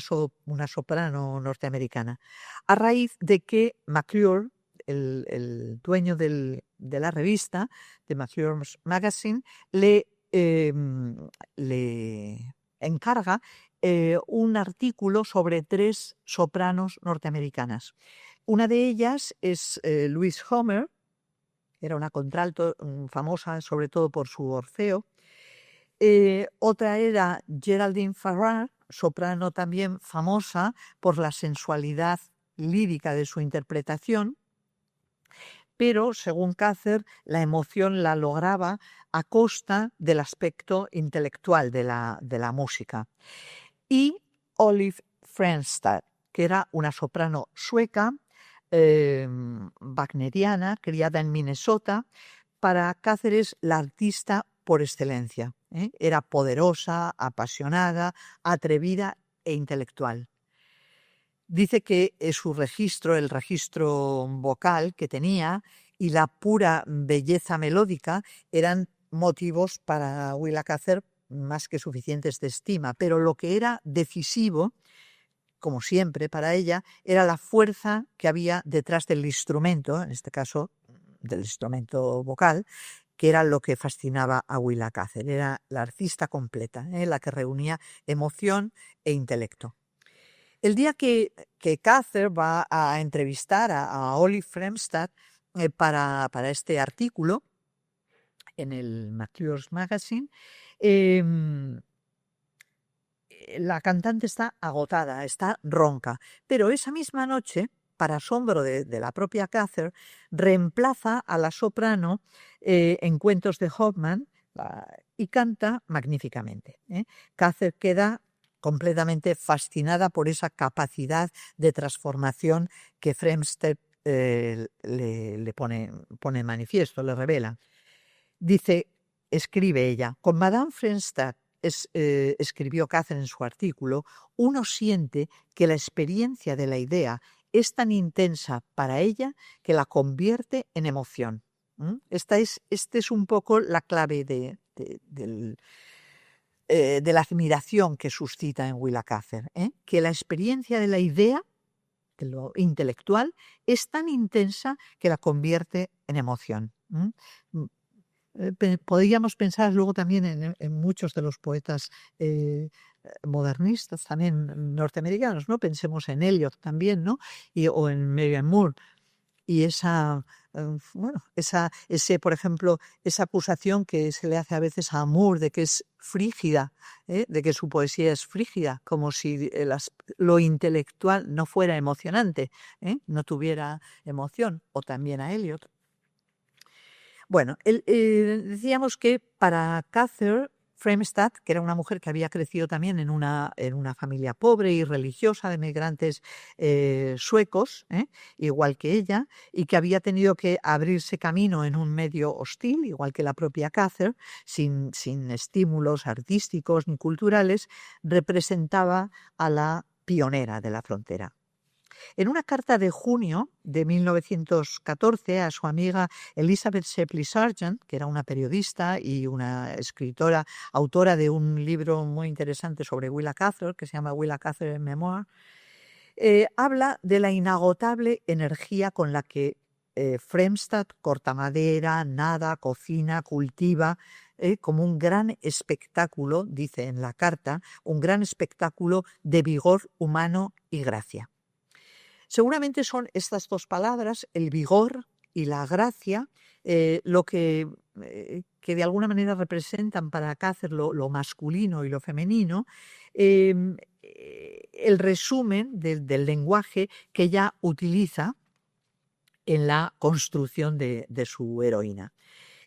soprano norteamericana, a raíz de que McClure, el dueño de la revista, de McClure's Magazine, le encarga un artículo sobre 3 sopranos norteamericanas. Una de ellas es Louise Homer, era una contralto famosa sobre todo por su Orfeo. Otra era Geraldine Farrar, soprano también famosa por la sensualidad lírica de su interpretación, pero según Cather, la emoción la lograba a costa del aspecto intelectual de la música. Y Olive Fremstad, que era una soprano sueca, wagneriana, criada en Minnesota. Para Cather es la artista por excelencia. Era poderosa, apasionada, atrevida e intelectual. Dice que su registro, el registro vocal que tenía y la pura belleza melódica eran motivos para Willa Cather más que suficientes de estima, pero lo que era decisivo, como siempre para ella, era la fuerza que había detrás del instrumento, en este caso del instrumento vocal, que era lo que fascinaba a Willa Cather. Era la artista completa, la que reunía emoción e intelecto. El día que Cather va a entrevistar a Olive Fremstad para este artículo en el McClure's Magazine, la cantante está agotada, está ronca, pero esa misma noche, para asombro de la propia Cather, reemplaza a la soprano en cuentos de Hoffman y canta magníficamente. Cather queda completamente fascinada por esa capacidad de transformación que Fremstad le pone en manifiesto, le revela. Dice, escribe ella, con Madame Fremstad, escribió Cather en su artículo, uno siente que la experiencia de la idea es tan intensa para ella que la convierte en emoción. Este es un poco la clave de la admiración que suscita en Willa Cather, que la experiencia de la idea, de lo intelectual, es tan intensa que la convierte en emoción. Podríamos pensar luego también en muchos de los poetas modernistas, también norteamericanos, ¿no? Pensemos en Eliot también, ¿no? O en Marianne Moore. Y por ejemplo, esa acusación que se le hace a veces a Moore de que es frígida, de que su poesía es frígida, como si lo intelectual no fuera emocionante, no tuviera emoción, o también a Eliot. Bueno, decíamos que para Cather, Fremstad, que era una mujer que había crecido también en una familia pobre y religiosa de migrantes suecos, igual que ella, y que había tenido que abrirse camino en un medio hostil, igual que la propia Cather, sin estímulos artísticos ni culturales, representaba a la pionera de la frontera. En una carta de junio de 1914 a su amiga Elizabeth Shepley Sargent, que era una periodista y una escritora, autora de un libro muy interesante sobre Willa Cather, que se llama Willa Cather en Memoir, habla de la inagotable energía con la que Fremstad corta madera, nada, cocina, cultiva, como un gran espectáculo, dice en la carta, un gran espectáculo de vigor humano y gracia. Seguramente son estas dos palabras, el vigor y la gracia, lo que de alguna manera representan para Cather lo masculino y lo femenino, el resumen del lenguaje que ella utiliza en la construcción de su heroína.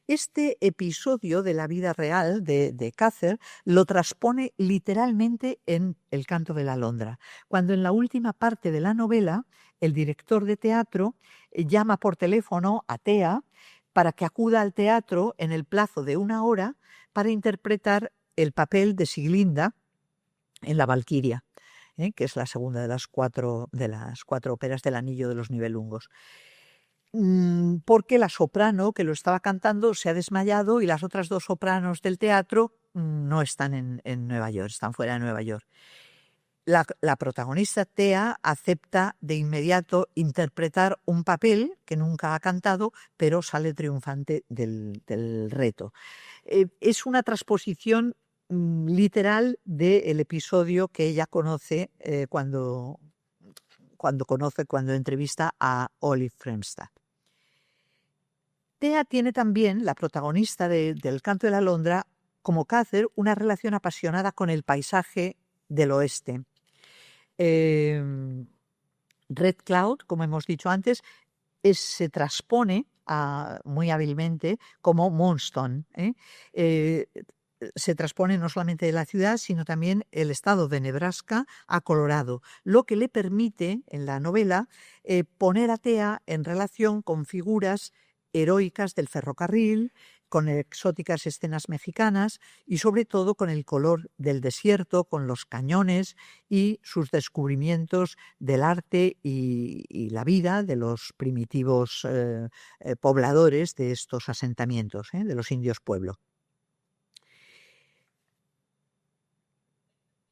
Este episodio de la vida real de Cather lo transpone literalmente en El canto de la alondra, cuando en la última parte de la novela el director de teatro llama por teléfono a Thea para que acuda al teatro en el plazo de 1 hora para interpretar el papel de Siglinda en La Valquiria, que es la segunda de las cuatro óperas del Anillo de los Nibelungos. Porque la soprano que lo estaba cantando se ha desmayado y las otras 2 sopranos del teatro no están en Nueva York, están fuera de Nueva York. La protagonista, Thea, acepta de inmediato interpretar un papel que nunca ha cantado, pero sale triunfante del reto. Es una transposición literal del episodio que ella conoce cuando entrevista a Olive Fremstad. Thea tiene también, la protagonista del canto de la alondra, como Cather, una relación apasionada con el paisaje del oeste. Red Cloud, como hemos dicho antes, se transpone muy hábilmente como Moonstone. Se transpone no solamente de la ciudad, sino también el estado de Nebraska a Colorado, lo que le permite en la novela poner a Thea en relación con figuras heroicas del ferrocarril, con exóticas escenas mexicanas y sobre todo con el color del desierto, con los cañones y sus descubrimientos del arte y la vida de los primitivos pobladores de estos asentamientos, de los indios pueblo.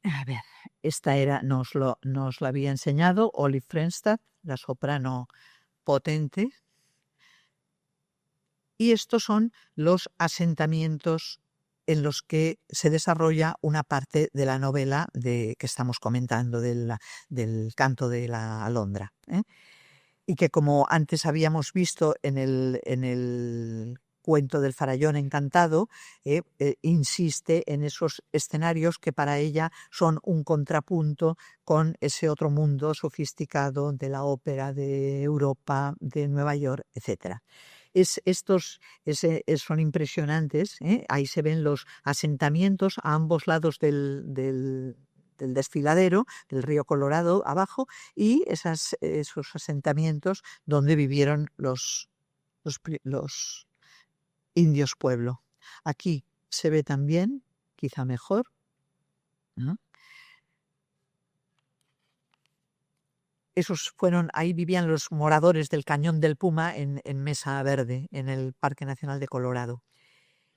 A ver, esta nos la había enseñado Olive Fremstad, la soprano potente. Y estos son los asentamientos en los que se desarrolla una parte de la novela que estamos comentando, del canto de la alondra. Y que, como antes habíamos visto en el cuento del farallón encantado, insiste en esos escenarios que para ella son un contrapunto con ese otro mundo sofisticado de la ópera de Europa, de Nueva York, etc. Son impresionantes, ahí se ven los asentamientos a ambos lados del desfiladero, del río Colorado abajo, y esos asentamientos donde vivieron los indios pueblo. Aquí se ve también, quizá mejor, ¿no? ahí vivían los moradores del Cañón del Puma en Mesa Verde, en el Parque Nacional de Colorado.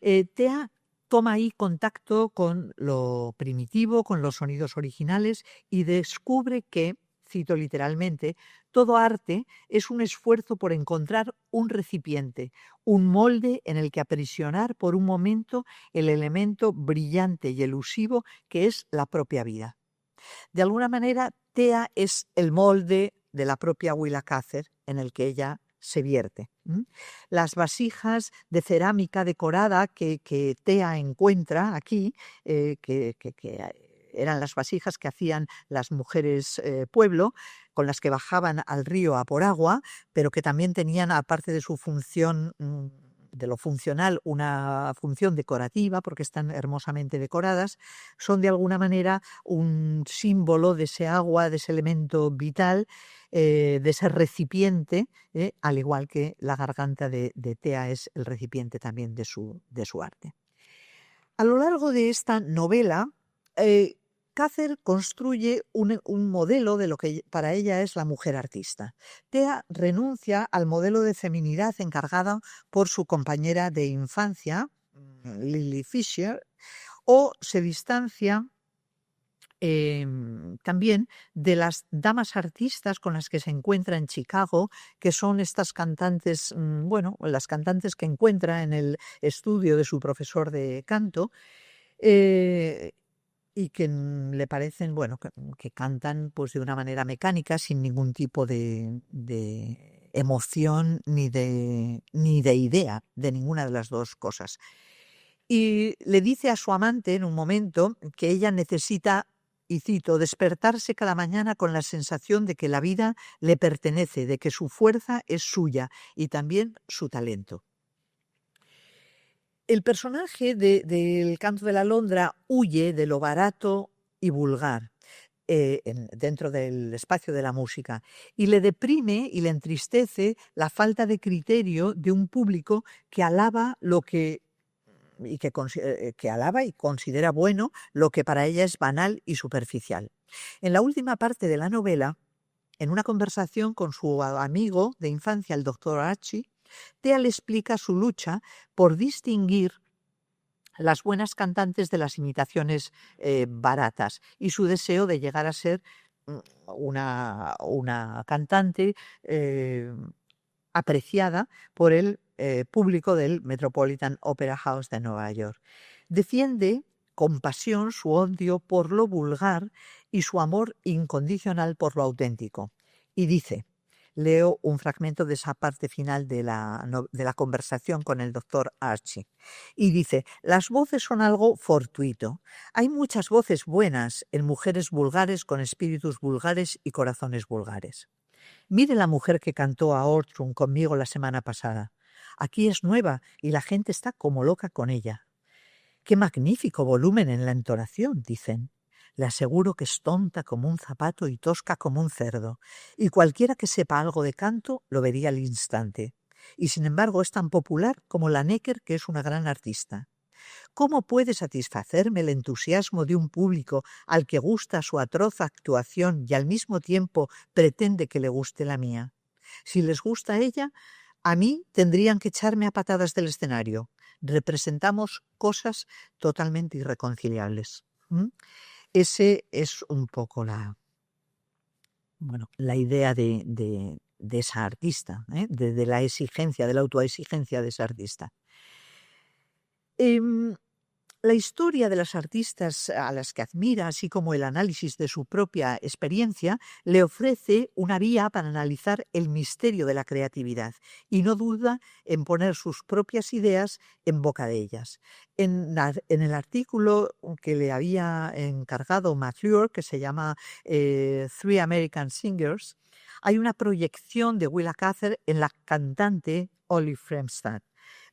Thea toma ahí contacto con lo primitivo, con los sonidos originales y descubre que, cito literalmente, todo arte es un esfuerzo por encontrar un recipiente, un molde en el que aprisionar por un momento el elemento brillante y elusivo que es la propia vida. De alguna manera, Thea es el molde de la propia Willa Cather en el que ella se vierte. Las vasijas de cerámica decorada que Thea encuentra aquí, que eran las vasijas que hacían las mujeres pueblo, con las que bajaban al río a por agua, pero que también tenían, aparte de su función de lo funcional, una función decorativa, porque están hermosamente decoradas, son de alguna manera un símbolo de ese agua, de ese elemento vital, de ese recipiente, al igual que la garganta de Thea es el recipiente también de su arte. A lo largo de esta novela, Cather construye un modelo de lo que para ella es la mujer artista. Thea renuncia al modelo de feminidad encargado por su compañera de infancia, Lily Fisher, o se distancia también de las damas artistas con las que se encuentra en Chicago, que son estas cantantes, las cantantes que encuentra en el estudio de su profesor de canto, y que le parecen, que cantan pues de una manera mecánica, sin ningún tipo de emoción ni de idea de ninguna de las dos cosas. Y le dice a su amante en un momento que ella necesita, y cito, despertarse cada mañana con la sensación de que la vida le pertenece, de que su fuerza es suya y también su talento. El personaje del Canto de la Alondra huye de lo barato y vulgar dentro del espacio de la música y le deprime y le entristece la falta de criterio de un público que alaba que alaba y considera bueno lo que para ella es banal y superficial. En la última parte de la novela, en una conversación con su amigo de infancia, el doctor Archie, Thea le explica su lucha por distinguir las buenas cantantes de las imitaciones baratas y su deseo de llegar a ser una cantante apreciada por el público del Metropolitan Opera House de Nueva York. Defiende con pasión su odio por lo vulgar y su amor incondicional por lo auténtico. Y dice, leo un fragmento de esa parte final de la conversación con el doctor Archie, y dice, las voces son algo fortuito. Hay muchas voces buenas en mujeres vulgares con espíritus vulgares y corazones vulgares. Mire la mujer que cantó a Ortrun conmigo la semana pasada. Aquí es nueva y la gente está como loca con ella. ¡Qué magnífico volumen en la entonación!, dicen. Le aseguro que es tonta como un zapato y tosca como un cerdo, y cualquiera que sepa algo de canto lo vería al instante. Y sin embargo es tan popular como la Necker, que es una gran artista. ¿Cómo puede satisfacerme el entusiasmo de un público al que gusta su atroz actuación y al mismo tiempo pretende que le guste la mía? Si les gusta a ella, a mí tendrían que echarme a patadas del escenario. Representamos cosas totalmente irreconciliables. Ese es un poco la idea de esa artista, de la exigencia, de la autoexigencia de esa artista. La historia de las artistas a las que admira, así como el análisis de su propia experiencia, le ofrece una vía para analizar el misterio de la creatividad y no duda en poner sus propias ideas en boca de ellas. En el artículo que le había encargado McClure, que se llama Three American Singers, hay una proyección de Willa Cather en la cantante Olive Fremstad.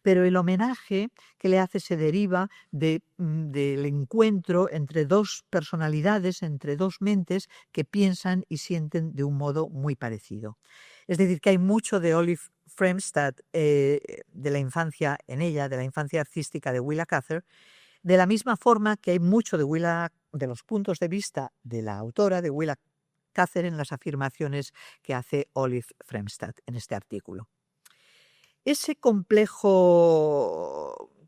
Pero el homenaje que le hace se deriva del encuentro entre dos personalidades, entre dos mentes que piensan y sienten de un modo muy parecido. Es decir, que hay mucho de Olive Fremstad de la infancia en ella, de la infancia artística de Willa Cather, de la misma forma que hay mucho de los puntos de vista de la autora, de Willa Cather en las afirmaciones que hace Olive Fremstad en este artículo. Ese complejo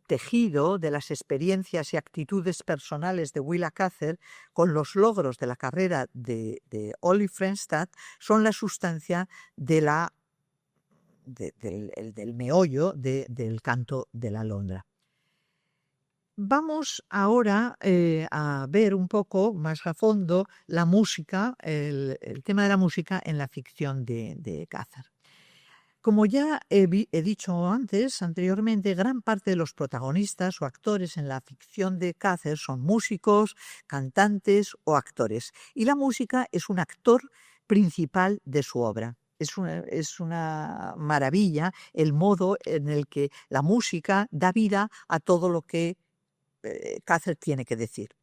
tejido de las experiencias y actitudes personales de Willa Cather con los logros de la carrera de Olive Fremstad son la sustancia del meollo del canto de la alondra. Vamos ahora a ver un poco más a fondo la música, el tema de la música en la ficción de Cather. Como ya he dicho anteriormente, gran parte de los protagonistas o actores en la ficción de Cather son músicos, cantantes o actores. Y la música es un actor principal de su obra. Es una maravilla el modo en el que la música da vida a todo lo que Cather tiene que decir.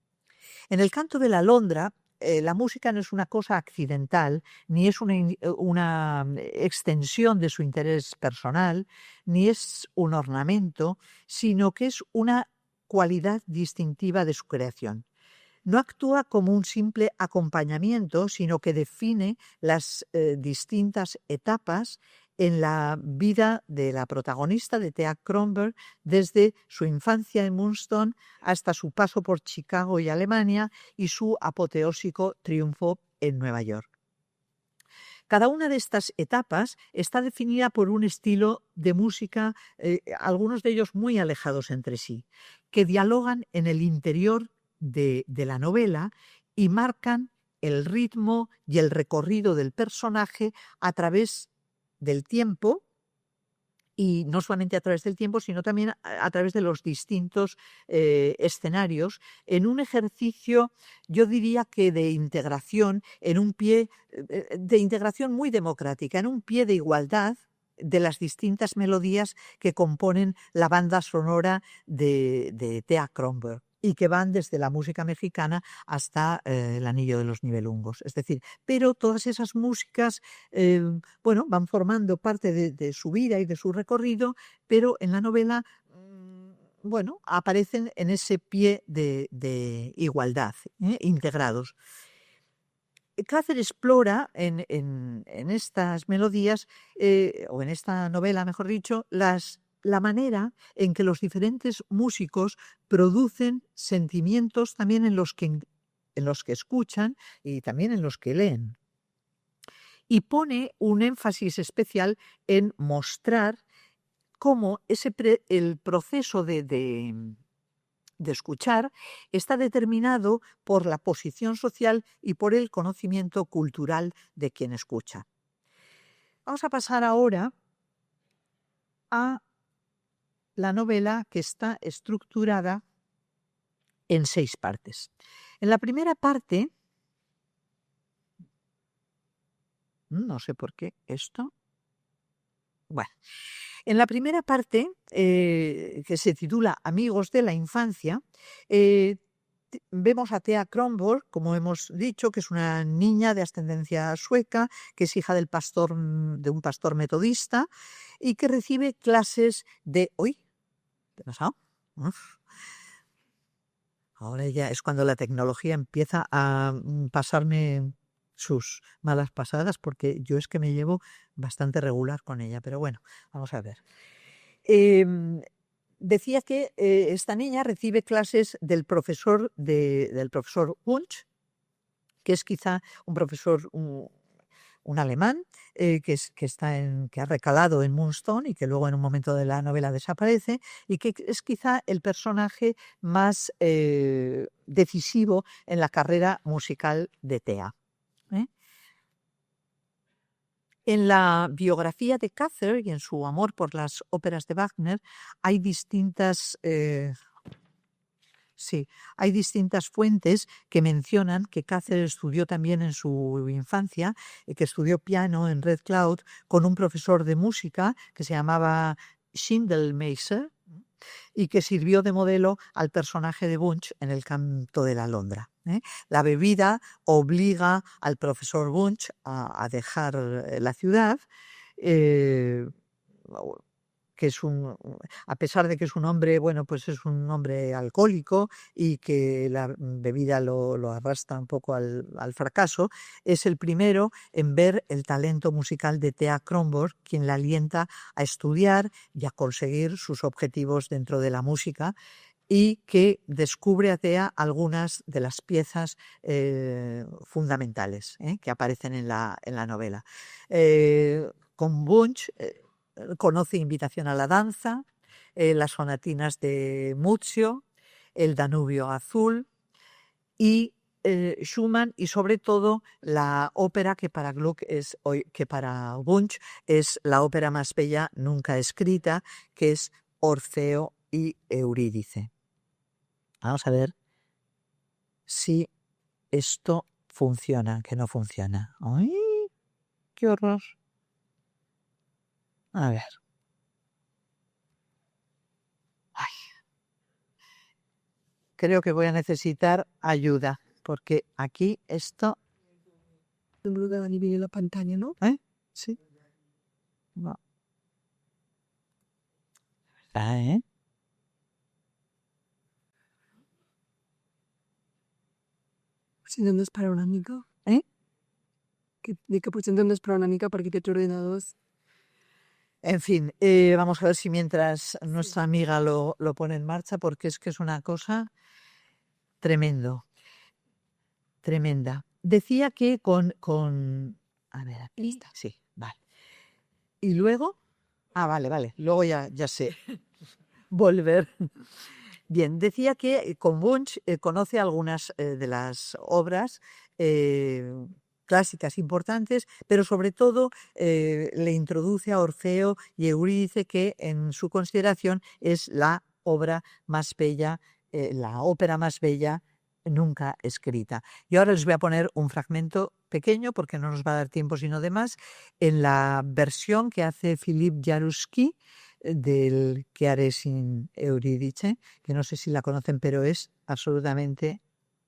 En el canto de la alondra, la música no es una cosa accidental, ni es una extensión de su interés personal, ni es un ornamento, sino que es una cualidad distintiva de su creación. No actúa como un simple acompañamiento, sino que define las distintas etapas en la vida de la protagonista, de Thea Kronberg, desde su infancia en Moonstone hasta su paso por Chicago y Alemania y su apoteósico triunfo en Nueva York. Cada una de estas etapas está definida por un estilo de música, algunos de ellos muy alejados entre sí, que dialogan en el interior de la novela y marcan el ritmo y el recorrido del personaje a través del tiempo, y no solamente a través del tiempo, sino también a través de los distintos escenarios, en un ejercicio, yo diría que de integración, de integración muy democrática, en un pie de igualdad de las distintas melodías que componen la banda sonora de Thea Kronberg, y que van desde la música mexicana hasta el Anillo de los Nibelungos. Es decir, pero todas esas músicas van formando parte de su vida y de su recorrido, pero en la novela aparecen en ese pie de igualdad, integrados. Cather explora en estas melodías, o en esta novela, mejor dicho, la manera en que los diferentes músicos producen sentimientos también en los que escuchan y también en los que leen. Y pone un énfasis especial en mostrar cómo el proceso de escuchar está determinado por la posición social y por el conocimiento cultural de quien escucha. Vamos a pasar ahora a la novela, que está estructurada en 6 partes. En la primera parte, no sé por qué esto. Bueno, en la primera parte, que se titula Amigos de la infancia, vemos a Thea Kronborg, como hemos dicho, que es una niña de ascendencia sueca, que es hija de un pastor metodista y que recibe clases de... ¡Uy! ¿Qué ha pasado? Uf. Ahora ya es cuando la tecnología empieza a pasarme sus malas pasadas, porque yo es que me llevo bastante regular con ella, pero bueno, vamos a ver. Decía que esta niña recibe clases del profesor Wunsch, que es quizá un profesor, un alemán, que ha recalado en Moonstone y que luego en un momento de la novela desaparece, y que es quizá el personaje más decisivo en la carrera musical de Thea. En la biografía de Cather y en su amor por las óperas de Wagner hay distintas fuentes que mencionan que Cather estudió también en su infancia, que estudió piano en Red Cloud con un profesor de música que se llamaba Schindelmeiser y que sirvió de modelo al personaje de Wunsch en el canto de la alondra. La bebida obliga al profesor Wunsch a dejar la ciudad, que es a pesar de que es un hombre, bueno, pues es un hombre alcohólico y que la bebida lo arrastra un poco al fracaso, es el primero en ver el talento musical de Thea Kronborg, quien la alienta a estudiar y a conseguir sus objetivos dentro de la música, y que descubre a Thea algunas de las piezas fundamentales que aparecen en la novela. Con Wunsch conoce Invitación a la danza, las sonatinas de Muzio, el Danubio Azul y Schumann, y sobre todo la ópera que para Gluck que para Wunsch es la ópera más bella nunca escrita, que es Orfeo y Eurídice. Vamos a ver si esto funciona, que no funciona. ¡Ay, qué horror! A ver. Ay. Creo que voy a necesitar ayuda, porque aquí esto... No da ni bien en la pantalla, ¿no? Sí. No. ¿Eh? Presentando para una mica. Dic que potser hem d'esperar una mica perquè aquests ordinadors... En fin, vamos a ver si mientras nuestra amiga lo pone en marcha, porque es que es una cosa tremenda. Decía que con... A ver, aquí está. Sí, vale. Y luego... vale. Luego ya sé. Volver. Bien, decía que con Wunsch conoce algunas de las obras clásicas importantes, pero sobre todo le introduce a Orfeo y Eurídice, que en su consideración es la obra más bella, la ópera más bella nunca escrita. Y ahora les voy a poner un fragmento pequeño, porque no nos va a dar tiempo sino de más, en la versión que hace Philippe Jaruski del Que haré sin Eurídice, que no sé si la conocen, pero es absolutamente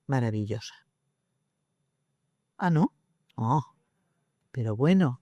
maravillosa. ¿No? Oh, pero bueno.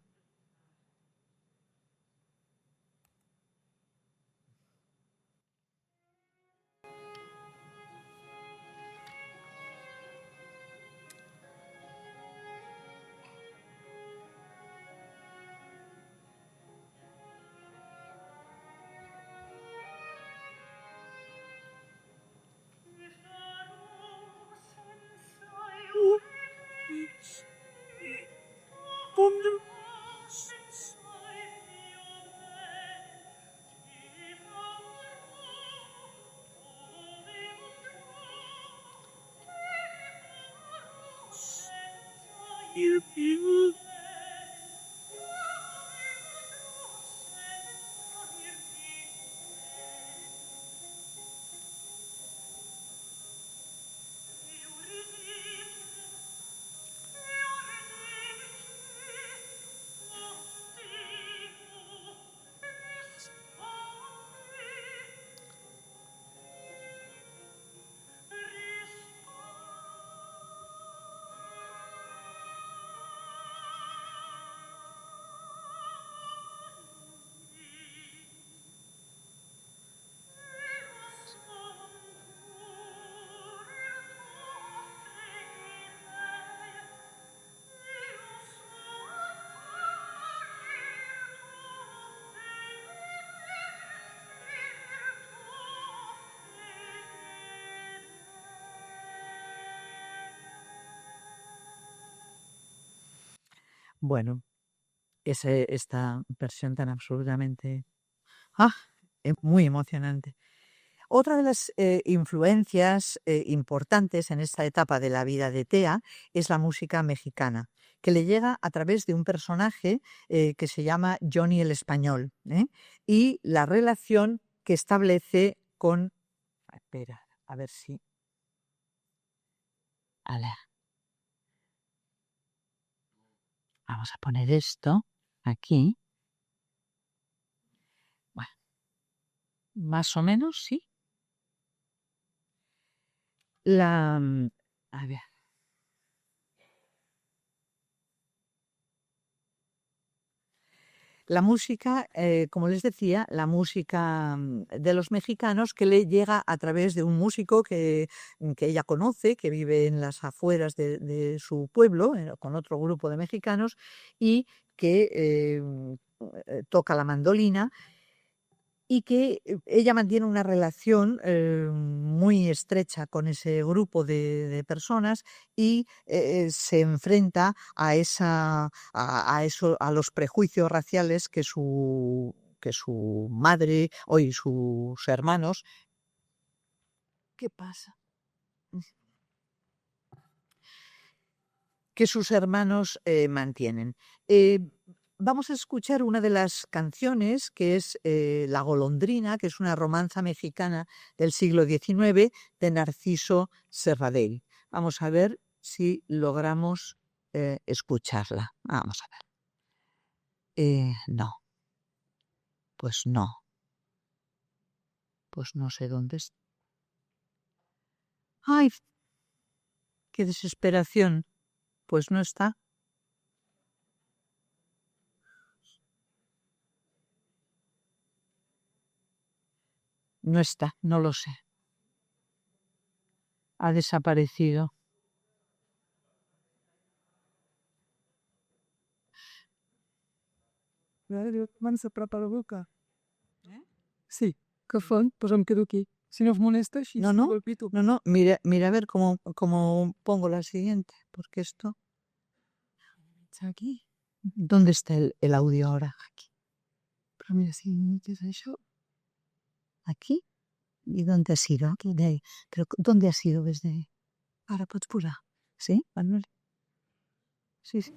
Bueno, esta versión tan absolutamente muy emocionante. Otra de las influencias importantes en esta etapa de la vida de Thea es la música mexicana, que le llega a través de un personaje que se llama Johnny el Español, y la relación que establece con... Espera, a ver si... Vamos a poner esto aquí. Bueno, más o menos, sí. A ver. La música, como les decía, la música de los mexicanos que le llega a través de un músico que ella conoce, que vive en las afueras de su pueblo, con otro grupo de mexicanos, y que toca la mandolina y que ella mantiene una relación muy estrecha con ese grupo de personas y se enfrenta a los prejuicios raciales que su madre y sus hermanos. ¿Qué pasa? Que sus hermanos mantienen. Vamos a escuchar una de las canciones que es La Golondrina, que es una romanza mexicana del siglo XIX de Narciso Serradell. Vamos a ver si logramos escucharla. Vamos a ver. No, pues no. Pues no sé dónde está. ¡Ay! ¡Qué desesperación! Pues no está. No está, no lo sé. Ha desaparecido. Comença a preparar la boca. Sí, que fan? Pues em quedo aquí. Si no os molesta, així No, sí, no, repito. no, mira a ver cómo pongo la siguiente, porque esto, Està aquí. ¿dónde está el audio ahora? Aquí. Però mira, si imites això... ¿Aquí? ¿Y dónde ha sido? Aquí, de ahí. ¿Dónde ha sido desde ahí? Ara pots posar. ¿Sí, Manuel? Sí, sí.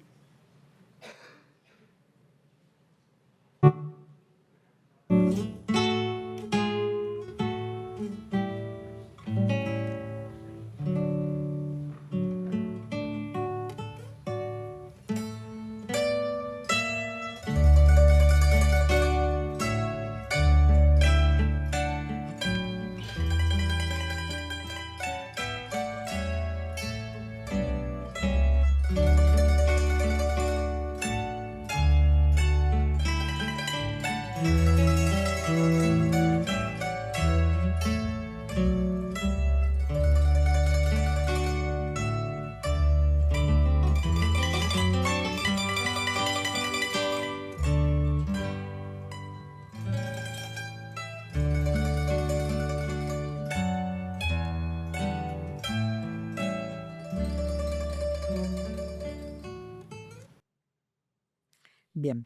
Bien.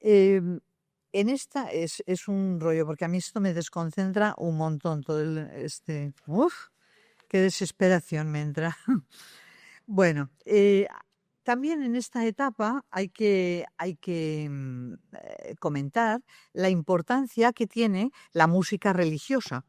En esta es un rollo, porque a mí esto me desconcentra un montón, todo ¡uf! ¡Qué desesperación me entra! Bueno, también en esta etapa hay que comentar la importancia que tiene la música religiosa.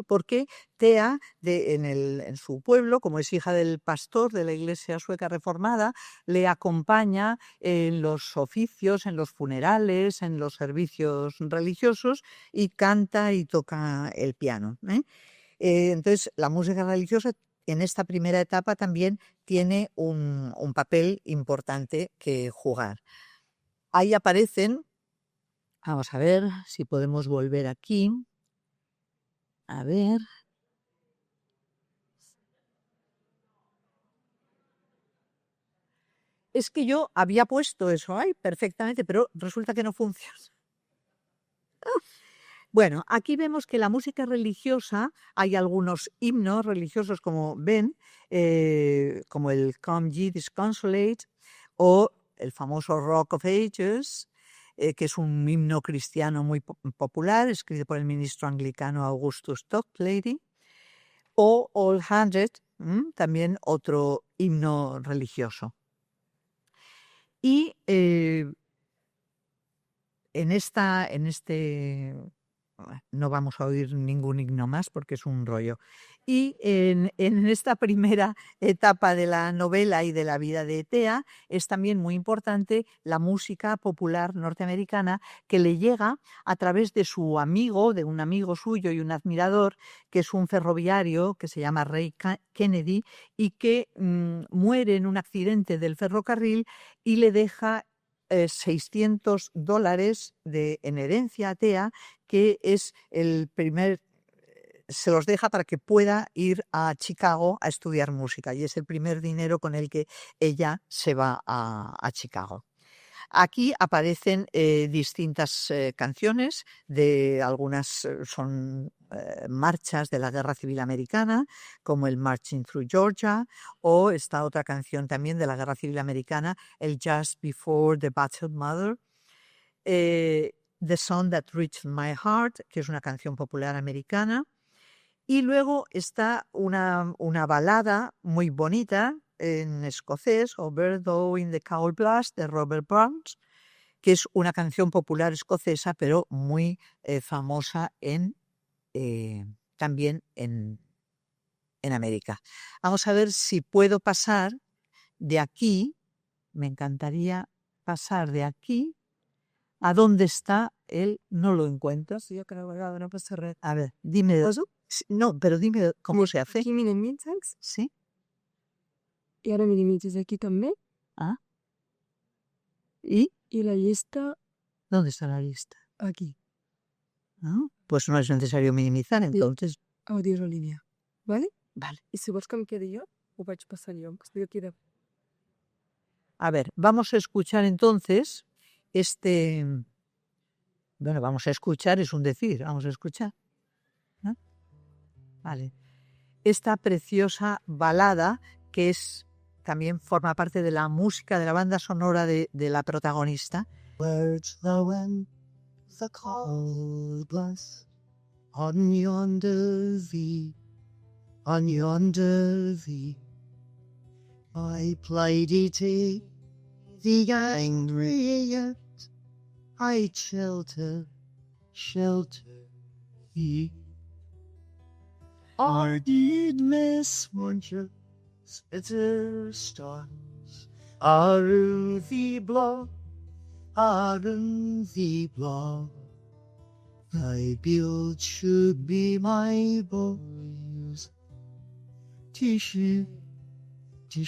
Porque Tea, en su pueblo, como es hija del pastor de la iglesia sueca reformada, le acompaña en los oficios, en los funerales, en los servicios religiosos y canta y toca el piano. Entonces, la música religiosa en esta primera etapa también tiene un papel importante que jugar. Ahí aparecen, vamos a ver si podemos volver aquí. A ver. Es que yo había puesto eso ahí perfectamente, pero resulta que no funciona. Bueno, aquí vemos que la música religiosa, hay algunos himnos religiosos, como ven, como el Come Ye Disconsolate o el famoso Rock of Ages, que es un himno cristiano muy popular, escrito por el ministro anglicano Augustus Toplady, o All Hundred, también otro himno religioso. Y no vamos a oír ningún himno más porque es un rollo. Y en esta primera etapa de la novela y de la vida de Tea es también muy importante la música popular norteamericana que le llega a través de su amigo, de un amigo suyo y un admirador, que es un ferroviario que se llama Ray Kennedy y que muere en un accidente del ferrocarril y le deja $600 en herencia a Thea, que es el primer, se los deja para que pueda ir a Chicago a estudiar música, y es el primer dinero con el que ella se va a Chicago. Aquí aparecen distintas canciones, de algunas son marchas de la Guerra Civil Americana, como el Marching Through Georgia, o esta otra canción también de la Guerra Civil Americana, el Just Before the Battle Mother, The Song That Reached My Heart, que es una canción popular americana. Y luego está una balada muy bonita en escocés, Overdose in the Cold Blast, de Robert Burns, que es una canción popular escocesa, pero muy famosa también en América. Vamos a ver si puedo pasar de aquí, me encantaría pasar de aquí a dónde está él, no lo encuentro. Sí, yo creo que no pasa red. A ver, dime. ¿Paso? No, pero dime cómo se hace. Aquí me limites. Sí. Y ahora me limites aquí también. ¿Y Y la lista dónde está la lista? aquí. ¿No? Pues no es necesario minimizar, entonces. Audio línea. ¿Vale? Vale. ¿Y si vols que em quedi jo? Ho vaig passar jo, que estic aquí de... A ver, vamos a escuchar entonces bueno, vamos a escuchar, es un decir, vamos a escuchar. ¿No? Vale. Esta preciosa balada que también forma parte de la música, de la banda sonora de la protagonista. Words low and the cold blast on yonder V, I played it the angry yet I shelter ye. I did miss Munch's bitter stars. Are the blood, thy build should be my boys. Tishir, to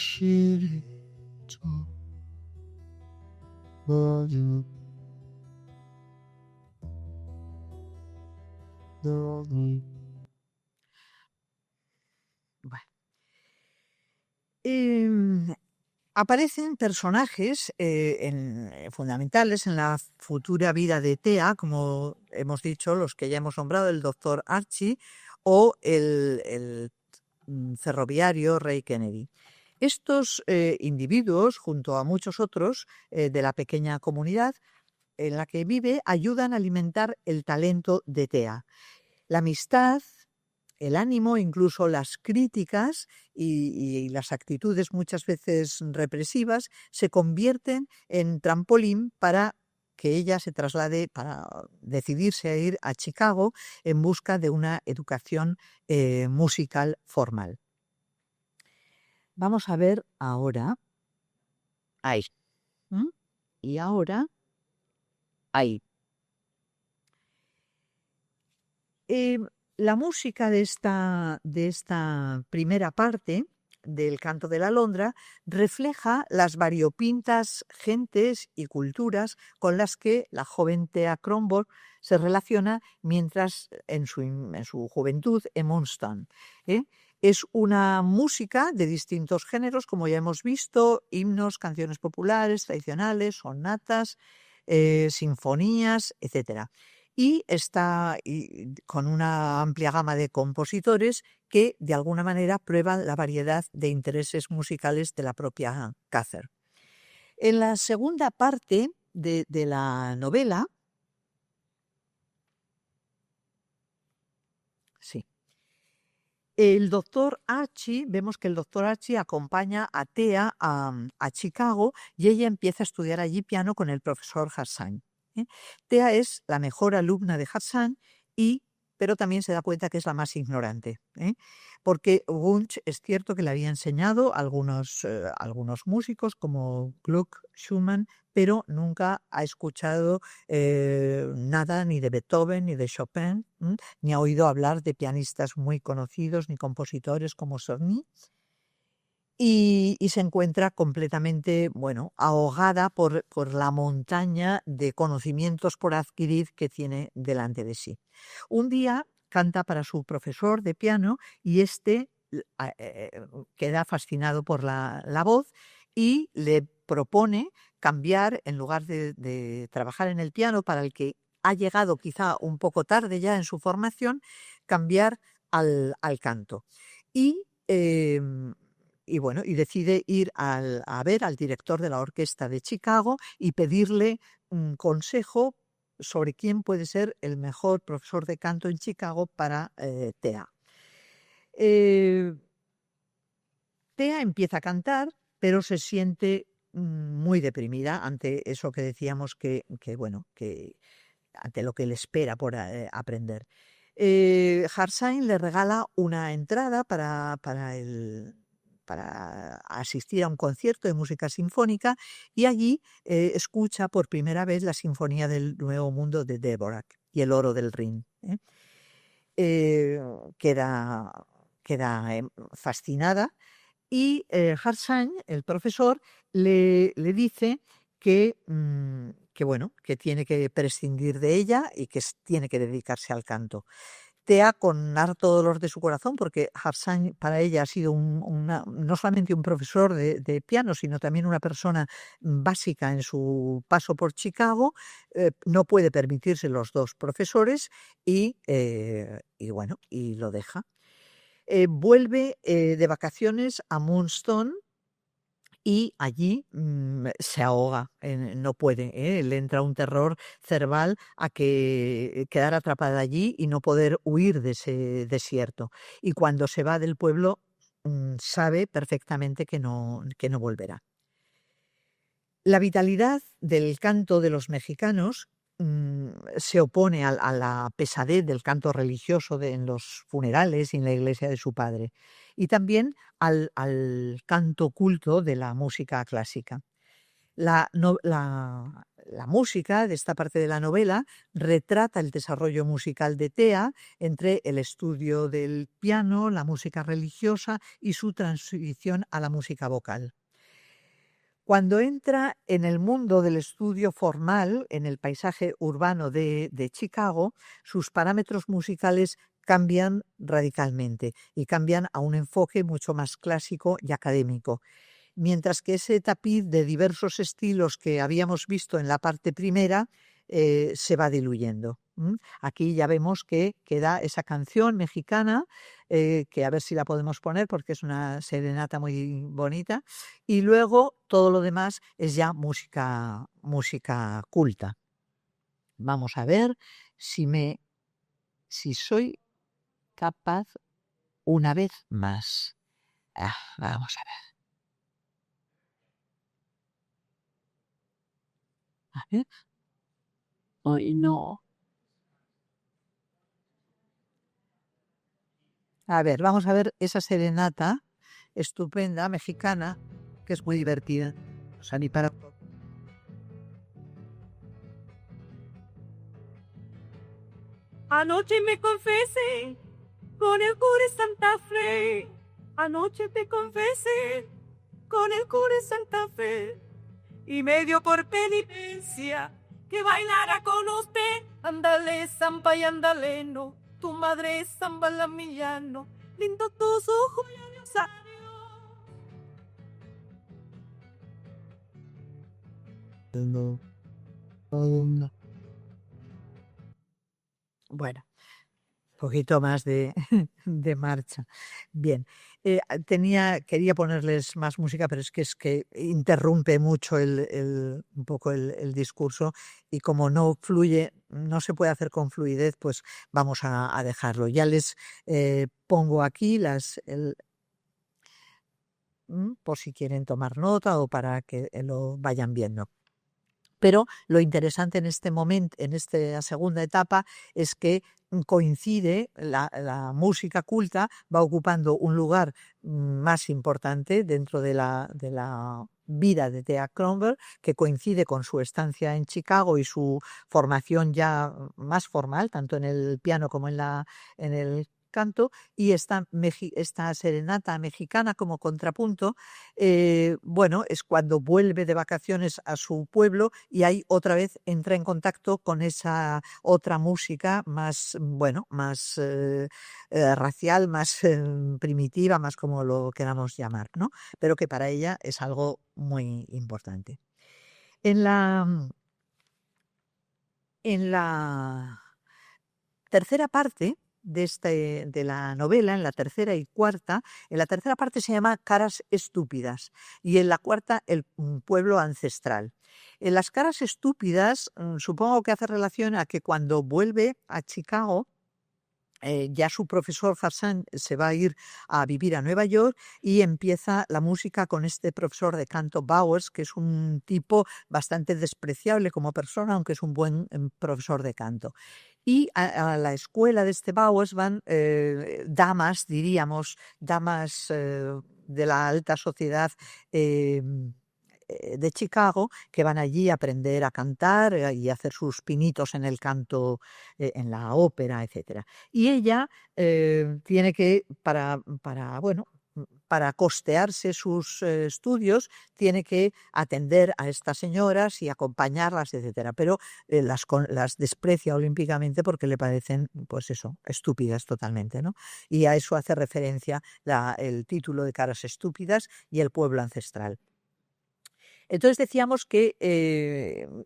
Badu. Aparecen personajes fundamentales en la futura vida de Thea, como hemos dicho, los que ya hemos nombrado, el doctor Archie o el ferroviario Ray Kennedy. Estos individuos, junto a muchos otros de la pequeña comunidad en la que vive, ayudan a alimentar el talento de Thea. La amistad, el ánimo, incluso las críticas y las actitudes muchas veces represivas se convierten en trampolín para que ella se traslade, para decidirse a ir a Chicago en busca de una educación musical formal. Vamos a ver ahora. Ahí. Y ahora. Ahí. La música de esta primera parte del Canto de la Alondra refleja las variopintas gentes y culturas con las que la joven Thea Kronborg se relaciona mientras en su juventud en Moonstone. Es una música de distintos géneros, como ya hemos visto, himnos, canciones populares, tradicionales, sonatas, sinfonías, etcétera. Y está con una amplia gama de compositores que de alguna manera prueban la variedad de intereses musicales de la propia Cather. En la segunda parte de la novela, sí, vemos que el doctor Archie acompaña a Thea a Chicago y ella empieza a estudiar allí piano con el profesor Hassan. Thea es la mejor alumna de Hassan, pero también se da cuenta que es la más ignorante, porque Wunsch es cierto que le había enseñado algunos músicos como Gluck, Schumann, pero nunca ha escuchado nada ni de Beethoven ni de Chopin, ni ha oído hablar de pianistas muy conocidos ni compositores como Czerny. y se encuentra completamente, bueno, ahogada por la montaña de conocimientos por adquirir que tiene delante de sí. Un día canta para su profesor de piano y queda fascinado por la voz y le propone cambiar, en lugar de trabajar en el piano, para el que ha llegado quizá un poco tarde ya en su formación, cambiar al canto. Y, bueno, y decide ir a ver al director de la orquesta de Chicago y pedirle un consejo sobre quién puede ser el mejor profesor de canto en Chicago para Thea. Thea empieza a cantar, pero se siente muy deprimida ante eso que decíamos que ante lo que le espera por aprender. Harsanyi le regala una entrada para asistir a un concierto de música sinfónica y allí escucha por primera vez la Sinfonía del Nuevo Mundo de Dvorak y el Oro del Rin. Queda fascinada y Harsanyi, el profesor, le dice que tiene que prescindir de ella y que tiene que dedicarse al canto. Thea, con harto dolor de su corazón, porque Harsanyi para ella ha sido no solamente un profesor de piano, sino también una persona básica en su paso por Chicago, no puede permitirse los dos profesores y lo deja. Vuelve de vacaciones a Moonstone y allí se ahoga, no puede, le entra un terror cerval a quedar atrapada allí y no poder huir de ese desierto. Y cuando se va del pueblo sabe perfectamente que no volverá. La vitalidad del canto de los mexicanos se opone a la pesadez del canto religioso en los funerales y en la iglesia de su padre, y también al canto culto de la música clásica. La música de esta parte de la novela retrata el desarrollo musical de Thea entre el estudio del piano, la música religiosa y su transición a la música vocal. Cuando entra en el mundo del estudio formal, en el paisaje urbano de Chicago, sus parámetros musicales cambian radicalmente y cambian a un enfoque mucho más clásico y académico. Mientras que ese tapiz de diversos estilos que habíamos visto en la parte primera se va diluyendo. Aquí ya vemos que queda esa canción mexicana, que a ver si la podemos poner porque es una serenata muy bonita, y luego todo lo demás es ya música culta. Vamos a ver si soy capaz una vez más. Vamos a ver. A ver. Ay, no. A ver, vamos a ver esa serenata estupenda, mexicana, que es muy divertida. O sea, ni para... Anoche me confesé con el cura Santa Fe. Anoche te confesé con el cura Santa Fe. Y me dio por penitencia que bailara con usted. Ándale, zamba y ándale, no. Tu madre es zamba la millano. Lindo tus ojos y adiós, adiós. Bueno, un poquito más de marcha. Bien, quería ponerles más música, pero es que interrumpe mucho un poco el discurso, y como no fluye, no se puede hacer con fluidez, pues vamos a dejarlo. Ya les pongo aquí por si quieren tomar nota o para que lo vayan viendo. Pero lo interesante en este momento, en esta segunda etapa, es que coincide, la música culta va ocupando un lugar más importante dentro de la vida de Thea Kronberg, que coincide con su estancia en Chicago y su formación ya más formal, tanto en el piano como en el canto, y esta serenata mexicana como contrapunto, bueno, es cuando vuelve de vacaciones a su pueblo y ahí otra vez entra en contacto con esa otra música más, bueno, más racial, más primitiva, más como lo queramos llamar, ¿no? Pero que para ella es algo muy importante. En la tercera parte de la novela, en la tercera y cuarta, en la tercera parte se llama Caras Estúpidas y en la cuarta el pueblo ancestral. En las Caras Estúpidas supongo que hace relación a que cuando vuelve a Chicago, ya su profesor Hassan se va a ir a vivir a Nueva York y empieza la música con este profesor de canto Bowers, que es un tipo bastante despreciable como persona, aunque es un buen profesor de canto. Y a la escuela de este Bowers van damas, diríamos, damas de la alta sociedad de Chicago, que van allí a aprender a cantar y a hacer sus pinitos en el canto, en la ópera, etcétera. Y ella tiene que, bueno, para costearse sus estudios, tiene que atender a estas señoras y acompañarlas, etcétera. Pero las desprecia olímpicamente porque le parecen, pues eso, estúpidas totalmente, ¿no? Y a eso hace referencia el título de Caras Estúpidas y el pueblo ancestral. Entonces decíamos que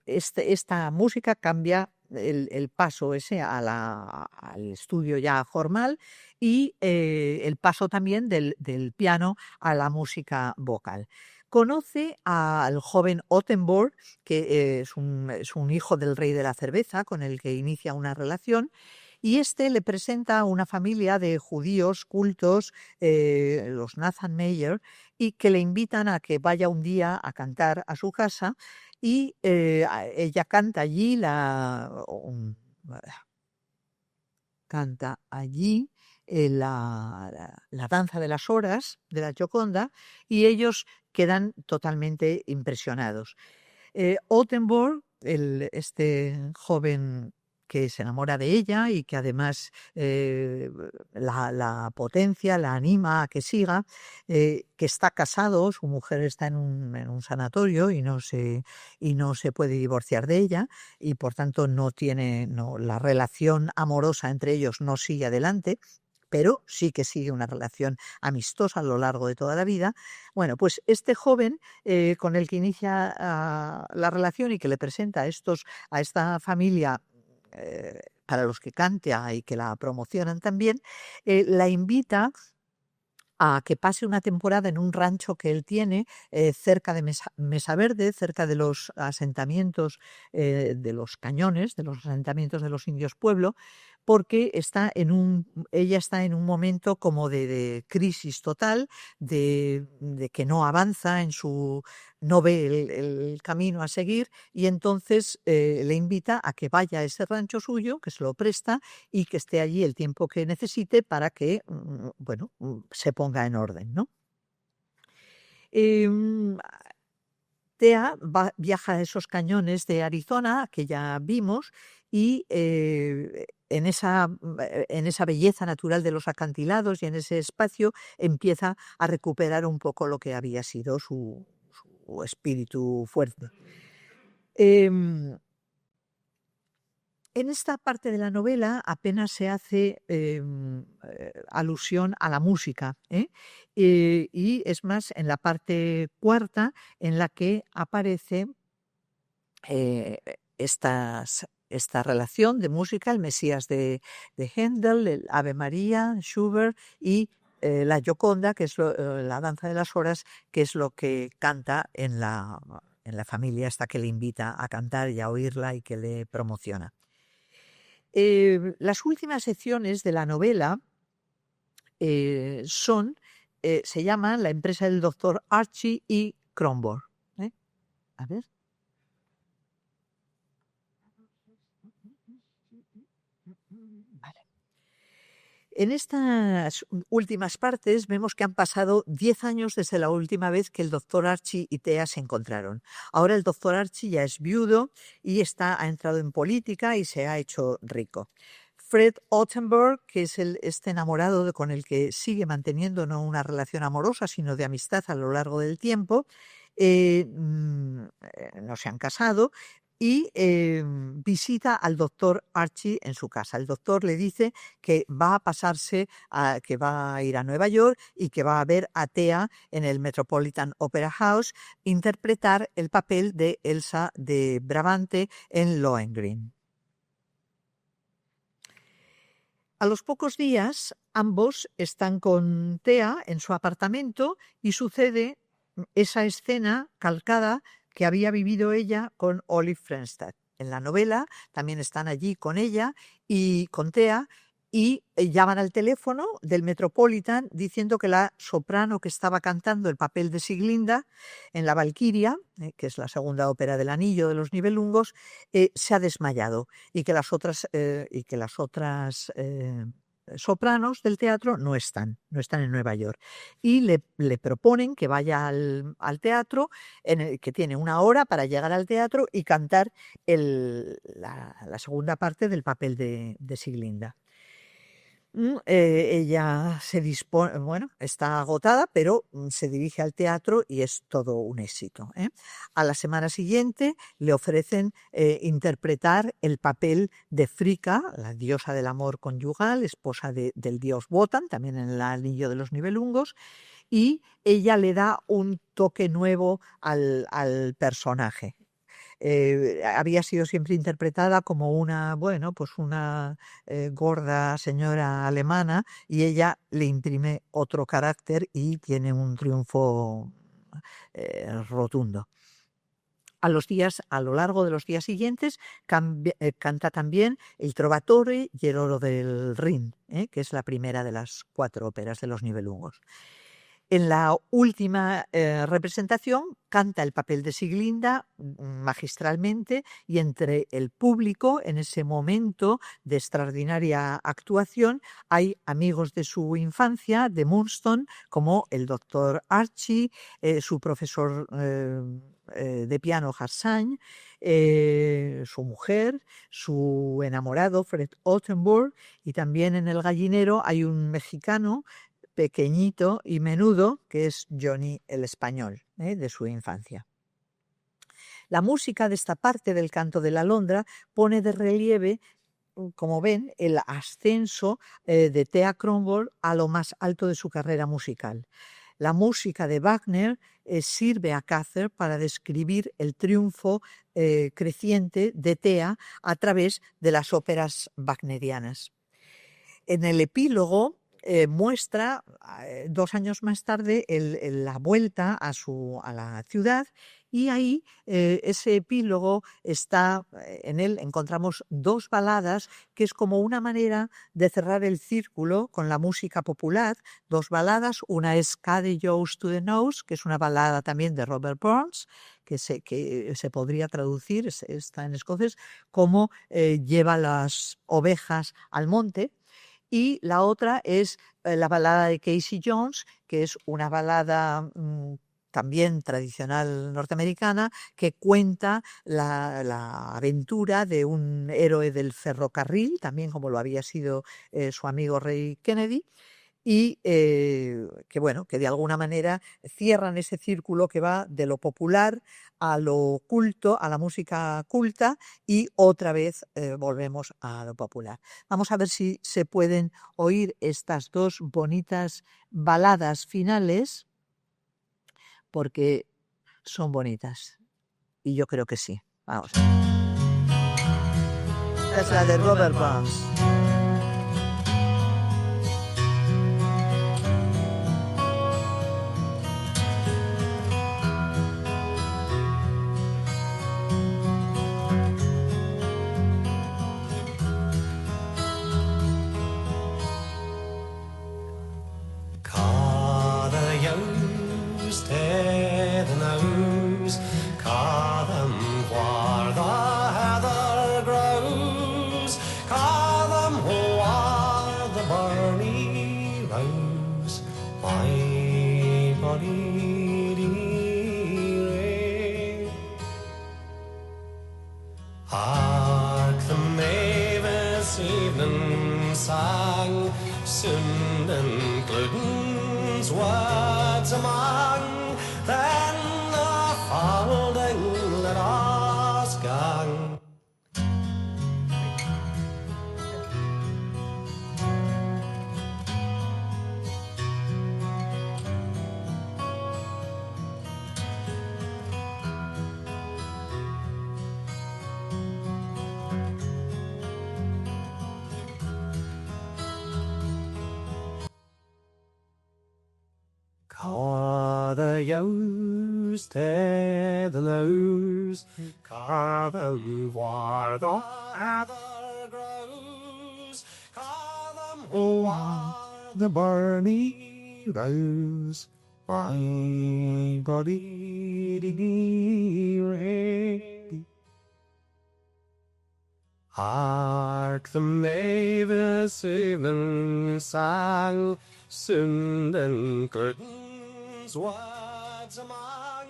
esta música cambia el paso ese al estudio ya formal y el paso también del piano a la música vocal. Conoce al joven Ottenborg, que es un hijo del rey de la cerveza, con el que inicia una relación, y este le presenta a una familia de judíos cultos, los Nathan Meyer, y que le invitan a que vaya un día a cantar a su casa y ella canta allí la danza de las horas de la Gioconda y ellos quedan totalmente impresionados. Ottenborg, este joven que se enamora de ella y que además la potencia, la anima a que siga, que está casado, su mujer está en un sanatorio y no se puede divorciar de ella y por tanto la relación amorosa entre ellos no sigue adelante, pero sí que sigue una relación amistosa a lo largo de toda la vida. Bueno, pues este joven con el que inicia la relación y que le presenta a esta familia para los que canta y que la promocionan también, la invita a que pase una temporada en un rancho que él tiene cerca de Mesa Verde, cerca de los asentamientos de los cañones, de los asentamientos de los indios pueblo, porque ella está en un momento como de crisis total, de que no avanza no ve el camino a seguir y entonces le invita a que vaya a ese rancho suyo, que se lo presta y que esté allí el tiempo que necesite para que, bueno, se ponga en orden, ¿no? Thea viaja a esos cañones de Arizona que ya vimos y en esa belleza natural de los acantilados y en ese espacio empieza a recuperar un poco lo que había sido su espíritu fuerte. En esta parte de la novela apenas se hace alusión a la música, y es más en la parte cuarta en la que aparece esta relación de música, el Mesías de Händel, el Ave María, Schubert y la Gioconda, que es la danza de las horas, que es lo que canta en la familia esta que le invita a cantar y a oírla y que le promociona. Las últimas secciones de la novela se llaman La empresa del doctor Archie y Kronborg. A ver. Vale. En estas últimas partes vemos que han pasado 10 años desde la última vez que el doctor Archie y Thea se encontraron. Ahora el doctor Archie ya es viudo y ha entrado en política y se ha hecho rico. Fred Ottenberg, que es este enamorado con el que sigue manteniendo no una relación amorosa, sino de amistad a lo largo del tiempo, no se han casado, y visita al doctor Archie en su casa. El doctor le dice que va a pasarse, que va a ir a Nueva York y que va a ver a Thea en el Metropolitan Opera House interpretar el papel de Elsa de Brabante en Lohengrin. A los pocos días, ambos están con Thea en su apartamento y sucede esa escena calcada que había vivido ella con Olive Frenstad. En la novela también están allí con ella y con Thea y llaman al teléfono del Metropolitan diciendo que la soprano que estaba cantando el papel de Siglinda en La Valquiria, que es la segunda ópera del Anillo de los Nibelungos, se ha desmayado y que las otras sopranos del teatro no están en Nueva York. Y le proponen que vaya al teatro, que tiene una hora para llegar al teatro y cantar la segunda parte del papel de Siglinda. Ella se dispone, está agotada, pero se dirige al teatro y es todo un éxito. A la semana siguiente le ofrecen interpretar el papel de Fricka, la diosa del amor conyugal, esposa del dios Wotan, también en el Anillo de los Nibelungos, y ella le da un toque nuevo al personaje. Había sido siempre interpretada como una gorda señora alemana, y ella le imprime otro carácter y tiene un triunfo rotundo. A lo largo de los días siguientes canta también el Trovatore y el Oro del Rin, que es la primera de las 4 óperas de los Nibelungos. En la última representación canta el papel de Siglinda magistralmente, y entre el público, en ese momento de extraordinaria actuación, hay amigos de su infancia, de Moonstone, como el doctor Archie, su profesor de piano Harsanyi, su mujer, su enamorado Fred Ottenberg, y también en el gallinero hay un mexicano pequeñito y menudo, que es Johnny el Español, de su infancia. La música de esta parte del canto de la Alondra pone de relieve, como ven, el ascenso de Thea Kronborg a lo más alto de su carrera musical. La música de Wagner sirve a Cather para describir el triunfo creciente de Thea a través de las óperas wagnerianas. En el epílogo muestra 2 años más tarde la vuelta a la ciudad, y ahí ese epílogo está, en él encontramos 2 baladas, que es como una manera de cerrar el círculo con la música popular. 2 baladas, una es Cade Goes to the Nose, que es una balada también de Robert Burns, que se podría traducir, está en escocés, como lleva las ovejas al monte. Y la otra es la balada de Casey Jones, que es una balada también tradicional norteamericana, que cuenta la aventura de un héroe del ferrocarril, también como lo había sido su amigo Ray Kennedy, y que de alguna manera cierran ese círculo que va de lo popular a lo culto, a la música culta, y otra vez volvemos a lo popular. Vamos a ver si se pueden oír estas 2 bonitas baladas finales, porque son bonitas, y yo creo que sí. Vamos. Esta es la de Robert Burns. Hark the mavis evening Synden glutens words among, then the folding let us gang. Car the yows, te the lows, car the war the other grows, car them war the Barney rose, my body ready. Hark the mavis even sang, Synden glutens words among,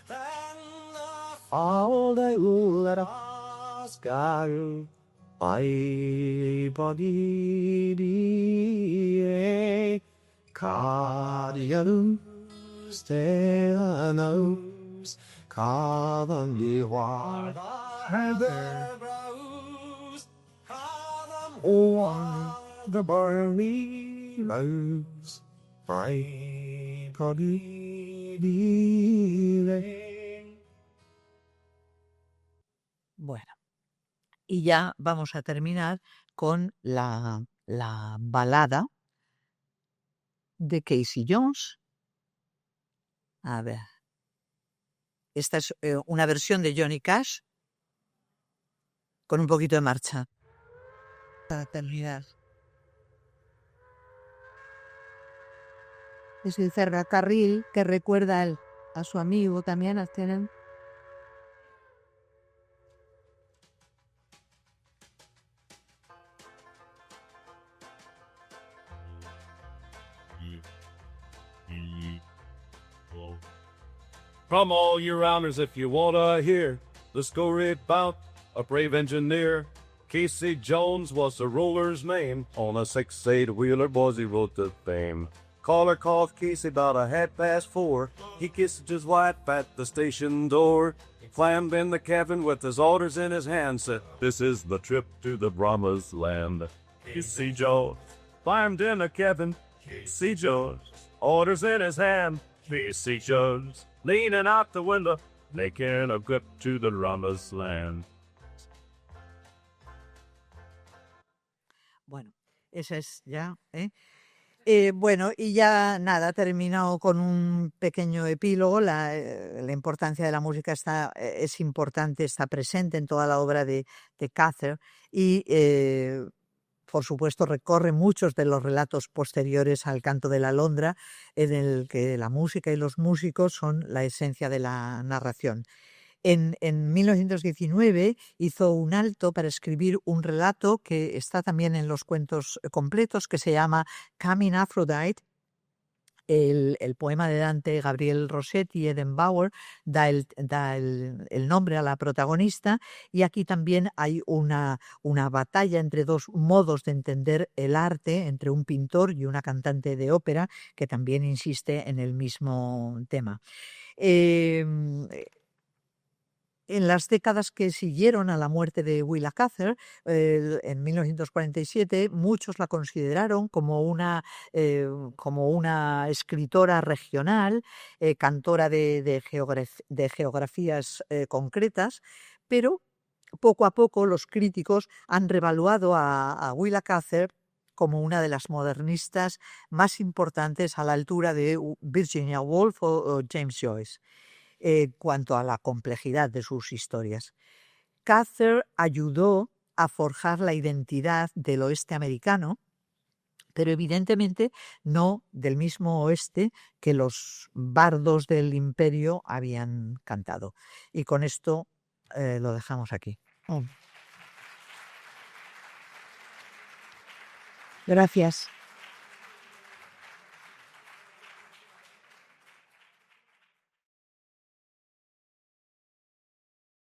then the folding let us gang. My body cardians te knows, call them the war the heather grows, call them war the barley lows, my body Bueno, y ya vamos a terminar con la balada de Casey Jones. A ver, esta es una versión de Johnny Cash con un poquito de marcha para terminar. Es el ferrocarril que recuerda a su amigo también, a Tenen. From all your rounders, if you wanna hear the story about a brave engineer, Casey Jones was the roller's name. On a 6-8 wheeler, boys, he rode to fame. Caller called Casey about 4:30. He kissed his wife at the station door. He climbed in the cabin with his orders in his hand, said, "This is the trip to the Brahma's land." Casey Jones climbed in the cabin. Casey Jones, orders in his hand. Casey Jones, leaning out the window, making a grip to the Brahma's land. Bueno, esa es ya, bueno, y ya nada, terminado con un pequeño epílogo. La importancia de la música es importante, está presente en toda la obra de Cather y, por supuesto, recorre muchos de los relatos posteriores al Canto de la Alondra, en el que la música y los músicos son la esencia de la narración. En 1919 hizo un alto para escribir un relato que está también en los cuentos completos, que se llama Coming Aphrodite. El poema de Dante Gabriel Rossetti y Eden Bauer da el nombre a la protagonista, y aquí también hay una batalla entre dos modos de entender el arte, entre un pintor y una cantante de ópera, que también insiste en el mismo tema. En las décadas que siguieron a la muerte de Willa Cather, en 1947, muchos la consideraron como una escritora regional, cantora de geografías concretas, pero poco a poco los críticos han revaluado a Willa Cather como una de las modernistas más importantes, a la altura de Virginia Woolf o James Joyce, en cuanto a la complejidad de sus historias. Cather ayudó a forjar la identidad del oeste americano, pero evidentemente no del mismo oeste que los bardos del imperio habían cantado. Y con esto lo dejamos aquí. Gracias.